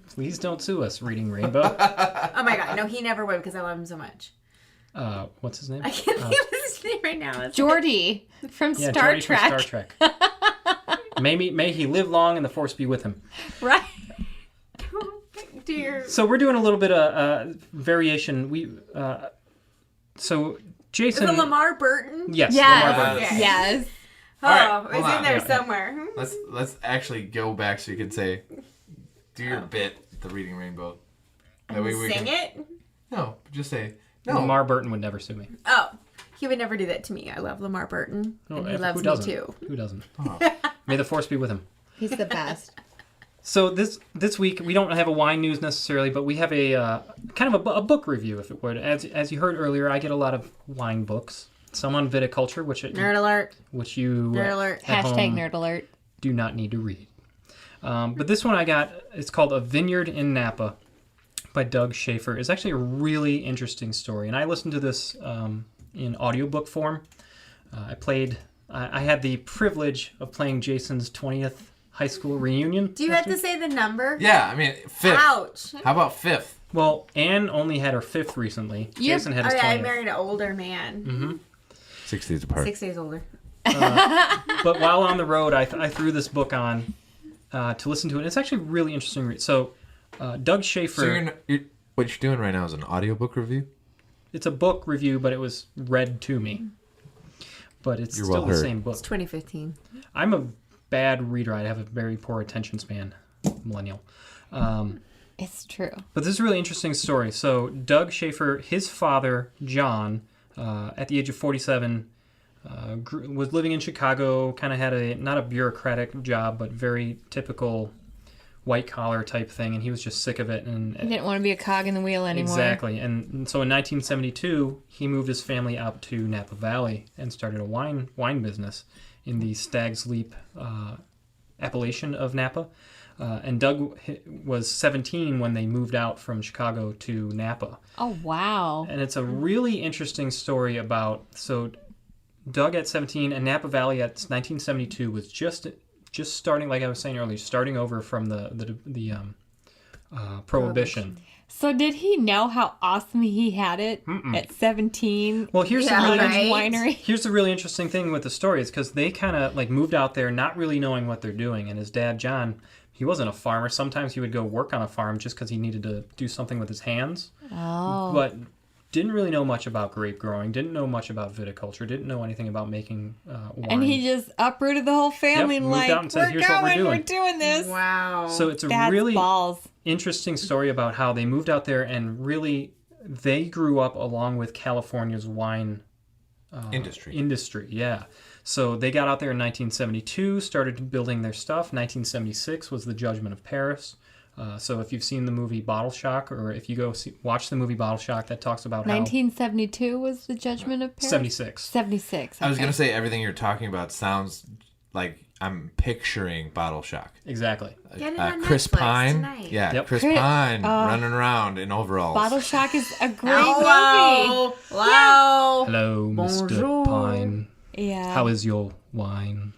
Speaker 5: Please don't sue us, Reading Rainbow.
Speaker 2: Oh my god, no, he never would because I love him so much.
Speaker 5: What's his name?
Speaker 2: I can't think of his name right now.
Speaker 3: Geordie from
Speaker 5: Yeah,
Speaker 3: Star
Speaker 5: Geordie
Speaker 3: Trek.
Speaker 5: from Star Trek. May he live long and the force be with him.
Speaker 3: Right.
Speaker 2: Dear.
Speaker 5: So we're doing a little bit of variation. So
Speaker 2: Is
Speaker 5: Jason.
Speaker 2: it Lamar Burton?
Speaker 5: Yes.
Speaker 3: Yes.
Speaker 5: Lamar Burton.
Speaker 2: Okay.
Speaker 3: Yes.
Speaker 2: Oh,
Speaker 4: All right,
Speaker 2: it's
Speaker 4: hold
Speaker 2: in
Speaker 4: on.
Speaker 2: there
Speaker 5: Yeah.
Speaker 2: somewhere.
Speaker 4: Let's actually go back so you can say, do your bit, the Reading Rainbow. That way we
Speaker 2: Sing
Speaker 4: can.
Speaker 2: it?
Speaker 4: No, just say no.
Speaker 5: Lamar Burton would never sue me.
Speaker 2: Oh, he would never do that to me. I love Lamar Burton. And he loves
Speaker 5: Who
Speaker 2: me
Speaker 5: doesn't?
Speaker 2: too.
Speaker 5: Who doesn't? May the force be with him.
Speaker 3: He's the best.
Speaker 5: So this week we don't have a wine news necessarily, but we have a kind of a book review, if it would. As you heard earlier, I get a lot of wine books. Some on viticulture,
Speaker 2: Nerd alert.
Speaker 5: which you
Speaker 2: Nerd alert.
Speaker 5: at
Speaker 3: Hashtag
Speaker 5: home
Speaker 3: nerd alert.
Speaker 5: do not need to read. But this one I got, it's called A Vineyard in Napa by Doug Schaefer. It's actually a really interesting story, and I listened to this in audiobook form. I had the privilege of playing Jason's 20th high school reunion.
Speaker 2: Do you have to say the number?
Speaker 4: Yeah, I mean, fifth.
Speaker 2: Ouch.
Speaker 4: How about fifth?
Speaker 5: Well, Anne only had her 5th recently. Jason had his 20th.
Speaker 2: I married an older man.
Speaker 4: 6 days apart.
Speaker 2: 6 days older.
Speaker 5: But while on the road, I threw this book on to listen to it. It's actually a really interesting read. So, Doug Schaefer.
Speaker 4: So what you're doing right now is an audiobook review?
Speaker 5: It's a book review, but it was read to me. But it's
Speaker 4: You're
Speaker 5: still
Speaker 4: well
Speaker 5: the
Speaker 4: heard.
Speaker 5: same book.
Speaker 2: It's 2015.
Speaker 5: I'm a bad reader. I have a very poor attention span. Millennial.
Speaker 3: It's true.
Speaker 5: But this is a really interesting story. So, Doug Schaefer, his father, John, at the age of 47, was living in Chicago, kind of had not a bureaucratic job, but very typical white-collar type thing, and he was just sick of it. And
Speaker 3: He didn't want to be a cog in the wheel anymore.
Speaker 5: Exactly. And so in 1972, he moved his family out to Napa Valley and started a wine business in the Stag's Leap appellation of Napa. And Doug was 17 when they moved out from Chicago to Napa.
Speaker 3: Oh, wow.
Speaker 5: And it's a really interesting story about, so Doug at 17 and Napa Valley at 1972 was just starting, like I was saying earlier, starting over from the Prohibition.
Speaker 3: So did he know how awesome he had it at 17?
Speaker 5: Well, here's
Speaker 2: Yeah,
Speaker 5: the really
Speaker 2: right.
Speaker 3: winery.
Speaker 5: Here's the really interesting thing with the story is because they kind of like moved out there not really knowing what they're doing. And his dad, John, he wasn't a farmer. Sometimes he would go work on a farm just because he needed to do something with his hands.
Speaker 3: Oh.
Speaker 5: But didn't really know much about grape growing, didn't know much about viticulture, didn't know anything about making wine.
Speaker 3: And he just uprooted the whole family
Speaker 5: Yep,
Speaker 3: and
Speaker 5: moved
Speaker 3: like,
Speaker 5: out and said,
Speaker 3: we're
Speaker 5: "Here's what we're
Speaker 3: going, we're
Speaker 5: doing."
Speaker 3: doing this.
Speaker 2: Wow.
Speaker 5: So it's a
Speaker 3: That's
Speaker 5: really
Speaker 3: balls.
Speaker 5: interesting story about how they moved out there and really they grew up along with California's wine industry, yeah. So they got out there in 1972, started building their stuff. 1976 was the Judgment of Paris. So if you've seen the movie Bottle Shock, or if you go watch the movie Bottle Shock, that talks about
Speaker 3: 1972 was the Judgment of Paris?
Speaker 5: 76.
Speaker 3: 76.
Speaker 4: I was
Speaker 3: okay.
Speaker 4: going to say everything you're talking about sounds like I'm picturing Bottle Shock.
Speaker 5: Exactly.
Speaker 2: Get it on
Speaker 4: Chris
Speaker 2: Netflix
Speaker 4: Pine.
Speaker 2: tonight.
Speaker 4: Yeah,
Speaker 5: Yep.
Speaker 4: Chris Pine running around in overalls.
Speaker 3: Bottle Shock is a great movie.
Speaker 2: Hello. Hello.
Speaker 5: Hello,
Speaker 2: Bonjour.
Speaker 5: Mr. Pine.
Speaker 3: Yeah.
Speaker 5: How is your wine?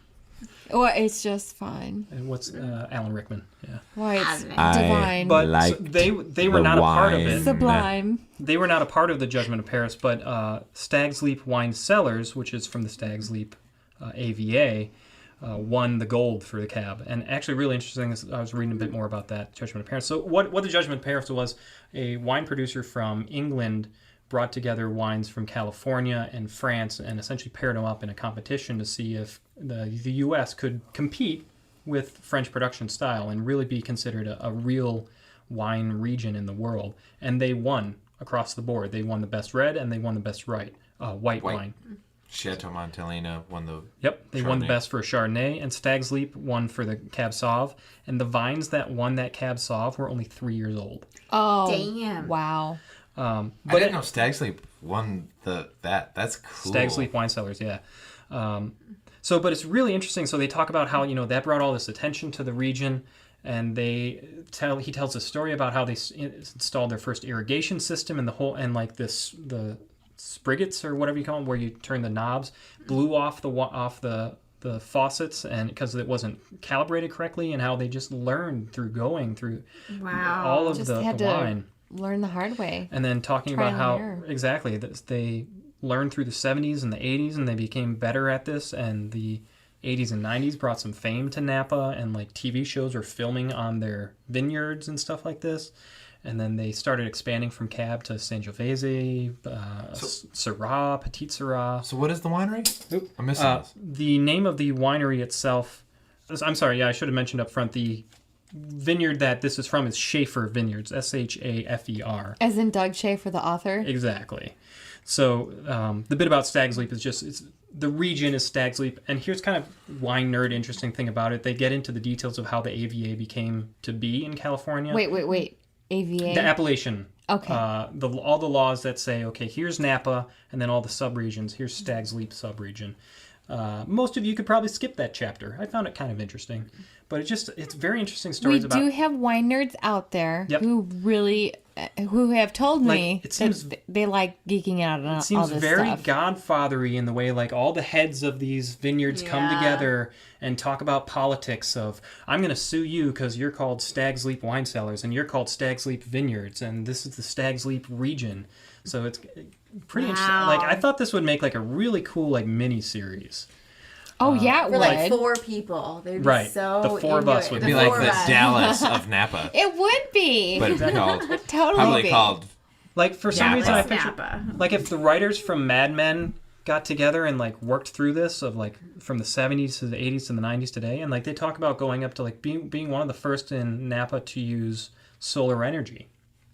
Speaker 3: Well, it's just fine.
Speaker 5: And what's Alan Rickman? Yeah.
Speaker 3: Why, it's
Speaker 2: I
Speaker 3: divine.
Speaker 5: But
Speaker 4: Liked
Speaker 5: so they were not a part of
Speaker 4: wine.
Speaker 5: it.
Speaker 3: Sublime.
Speaker 5: They were not a part of the Judgment of Paris, but Stag's Leap Wine Cellars, which is from the Stag's Leap AVA, won the gold for the cab. And actually really interesting is I was reading a bit more about that Judgment of Paris. So what the Judgment of Paris was, a wine producer from England brought together wines from California and France and essentially paired them up in a competition to see if the U.S. could compete with French production style and really be considered a real wine region in the world. And they won across the board. They won the best red and they won the best white wine.
Speaker 4: Chateau Montelena won the
Speaker 5: Yep, they won the
Speaker 4: Chardonnay.
Speaker 5: best for a Chardonnay, and Stag's Leap won for the Cab Sauv. And the vines that won that Cab Sauv were only 3 years old.
Speaker 3: Oh.
Speaker 2: Damn.
Speaker 3: Wow.
Speaker 4: I didn't know Stag's Leap won that's cool.
Speaker 5: Stag's Leap Wine Cellars, yeah. But it's really interesting. So they talk about how, that brought all this attention to the region, and he tells a story about how they installed their first irrigation system and the spriggets or whatever you call them, where you turn the knobs, blew off the faucets, and because it wasn't calibrated correctly, and how they just learned through going through all of the wine.
Speaker 3: Learn the hard way.
Speaker 5: And then talking
Speaker 3: Trial
Speaker 5: about how
Speaker 3: and error.
Speaker 5: exactly they learned through the 70s and the 80s, and they became better at this, and the 80s and 90s brought some fame to Napa, and like TV shows were filming on their vineyards and stuff like this. And then they started expanding from Cab to Sangiovese, Syrah, Petit Syrah.
Speaker 4: So what is the winery?
Speaker 5: Oop.
Speaker 4: I'm missing this.
Speaker 5: The name of the winery itself, I'm sorry, I should have mentioned up front, the vineyard that this is from is Schaefer Vineyards, Schafer.
Speaker 3: As in Doug Schaefer, the author?
Speaker 5: Exactly. So the bit about Stag's Leap is the region is Stag's Leap. And here's kind of wine nerd interesting thing about it. They get into the details of how the AVA became to be in California.
Speaker 3: Wait. AVA?
Speaker 5: The appellation.
Speaker 3: Okay.
Speaker 5: All the laws that say, okay, here's Napa, and then all the subregions. Here's Stag's Leap subregion. Most of you could probably skip that chapter. I found it kind of interesting. But it's very interesting stories about...
Speaker 3: We do have wine nerds out there
Speaker 5: Yep.
Speaker 3: who have told me
Speaker 5: it seems,
Speaker 3: that they like geeking out on all this
Speaker 5: stuff. It seems very
Speaker 3: stuff.
Speaker 5: godfathery in the way like all the heads of these vineyards come together and talk about politics of, I'm going to sue you because you're called Stag's Leap Wine Cellars and you're called Stag's Leap Vineyards and this is the Stag's Leap region. So it's pretty interesting. Like I thought this would make like a really cool like mini series.
Speaker 3: Oh yeah, it
Speaker 2: For
Speaker 3: would.
Speaker 2: like 4 people. They'd be
Speaker 5: Right.
Speaker 2: so
Speaker 5: The 4 of
Speaker 2: into
Speaker 5: us
Speaker 2: it.
Speaker 5: would
Speaker 4: It'd
Speaker 5: be
Speaker 4: be like
Speaker 2: four
Speaker 4: the
Speaker 2: of us.
Speaker 4: Dallas of Napa.
Speaker 3: It would be.
Speaker 4: But it's called...
Speaker 3: Totally
Speaker 4: Probably
Speaker 3: be.
Speaker 4: called...
Speaker 5: Like for some reason I
Speaker 2: Dallas
Speaker 5: picture
Speaker 2: Napa.
Speaker 5: like if the writers from Mad Men got together and like worked through this of like from the 70s to the 80s to the 90s today, and like they talk about going up to like being one of the first in Napa to use solar energy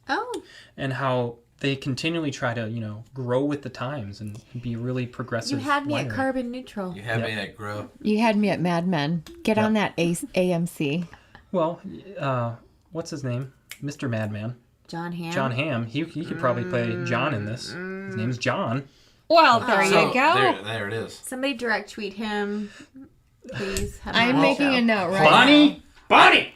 Speaker 2: Oh.
Speaker 5: and how they continually try to grow with the times and be really progressive.
Speaker 2: You had me at
Speaker 5: winery.
Speaker 2: carbon neutral.
Speaker 4: You have me at grow.
Speaker 3: You had me at Mad Men. Get on that AMC.
Speaker 5: Well, what's his name? Mr. Madman.
Speaker 2: John Hamm.
Speaker 5: John Hamm. He could probably play John in this. His name's John.
Speaker 3: Well, there
Speaker 4: So,
Speaker 3: you go.
Speaker 4: There it is.
Speaker 2: Somebody direct tweet him, please. Have him
Speaker 3: I'm
Speaker 2: on the
Speaker 3: making
Speaker 2: show.
Speaker 3: a note right
Speaker 5: Bonnie!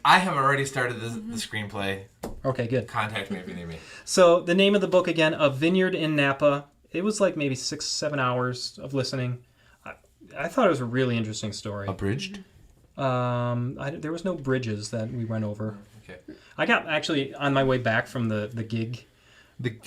Speaker 4: I have already started the screenplay.
Speaker 5: Okay, good.
Speaker 4: Contact me if you need me.
Speaker 5: So the name of the book again, A Vineyard in Napa. It was like maybe 6-7 hours of listening. I thought it was a really interesting story.
Speaker 4: Abridged?
Speaker 5: There was no bridges that we went over.
Speaker 4: Okay.
Speaker 5: I got actually on my way back from the gig.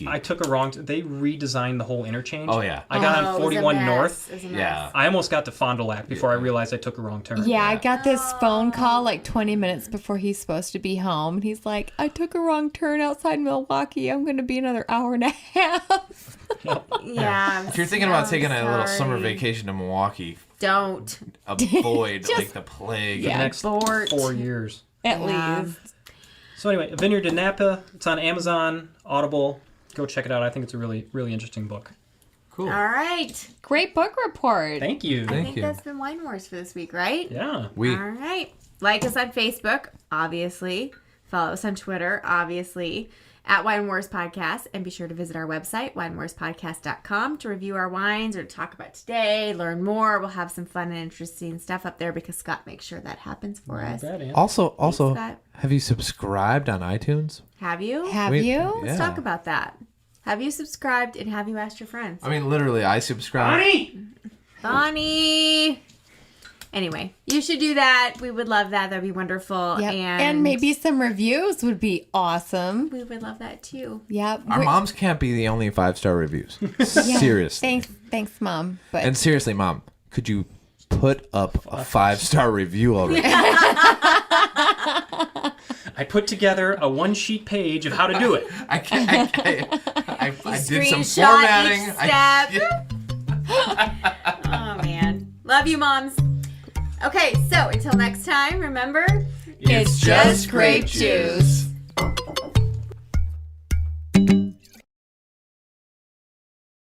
Speaker 5: I took a wrong. They redesigned the whole interchange.
Speaker 4: Oh, yeah.
Speaker 5: I got
Speaker 2: Oh,
Speaker 5: on
Speaker 2: it was a
Speaker 5: 41
Speaker 2: mess.
Speaker 5: North.
Speaker 2: It was a mess.
Speaker 4: Yeah.
Speaker 5: I almost got to Fond du Lac before I realized I took a wrong turn.
Speaker 3: Yeah, I got this phone call like 20 minutes before he's supposed to be home. And he's like, I took a wrong turn outside Milwaukee. I'm going to be another hour and a half.
Speaker 2: Yeah.
Speaker 4: If you're thinking about taking a little summer
Speaker 2: sorry.
Speaker 4: vacation to Milwaukee,
Speaker 2: Don't.
Speaker 4: avoid like the plague.
Speaker 5: For the next
Speaker 2: abort.
Speaker 5: 4 years.
Speaker 3: At
Speaker 2: Yeah.
Speaker 3: least.
Speaker 5: So anyway, A Vineyard in Napa. It's on Amazon, Audible. Go check it out. I think it's a really, really interesting book.
Speaker 4: Cool.
Speaker 2: All right.
Speaker 3: Great book report.
Speaker 5: Thank you.
Speaker 2: I
Speaker 4: Thank
Speaker 2: think
Speaker 4: you.
Speaker 2: that's been Wine Wars for this week, right?
Speaker 5: Yeah.
Speaker 4: We.
Speaker 2: All right. Like us on Facebook, obviously. Follow us on Twitter, obviously, at Wine Wars Podcast. And be sure to visit our website, winewarspodcast.com, to review our wines or to talk about today, learn more. We'll have some fun and interesting stuff up there because Scott makes sure that happens for us.
Speaker 5: Bad, Ann.
Speaker 4: Also,
Speaker 2: Scott.
Speaker 4: have you subscribed on iTunes?
Speaker 2: Have you?
Speaker 3: Have
Speaker 4: We-
Speaker 3: you?
Speaker 4: yeah.
Speaker 2: Let's talk about that. Have you subscribed and have you asked your friends?
Speaker 4: I mean, literally, I subscribe.
Speaker 2: Bonnie! Anyway, you should do that. We would love that. That'd be wonderful.
Speaker 3: Yep.
Speaker 2: And
Speaker 3: And maybe some reviews would be awesome.
Speaker 2: we would love that too.
Speaker 3: Yep.
Speaker 4: Our moms can't be the only 5-star reviews. Seriously.
Speaker 3: Thanks, Mom. But
Speaker 4: And seriously, Mom, could you put up a 5-star review already?
Speaker 5: I put together a 1-sheet page of how to do it.
Speaker 4: I did some
Speaker 2: Screenshot
Speaker 4: formatting.
Speaker 2: each step. Oh, man. Love you, moms. Okay, so until next time, remember,
Speaker 3: it's just grape juice.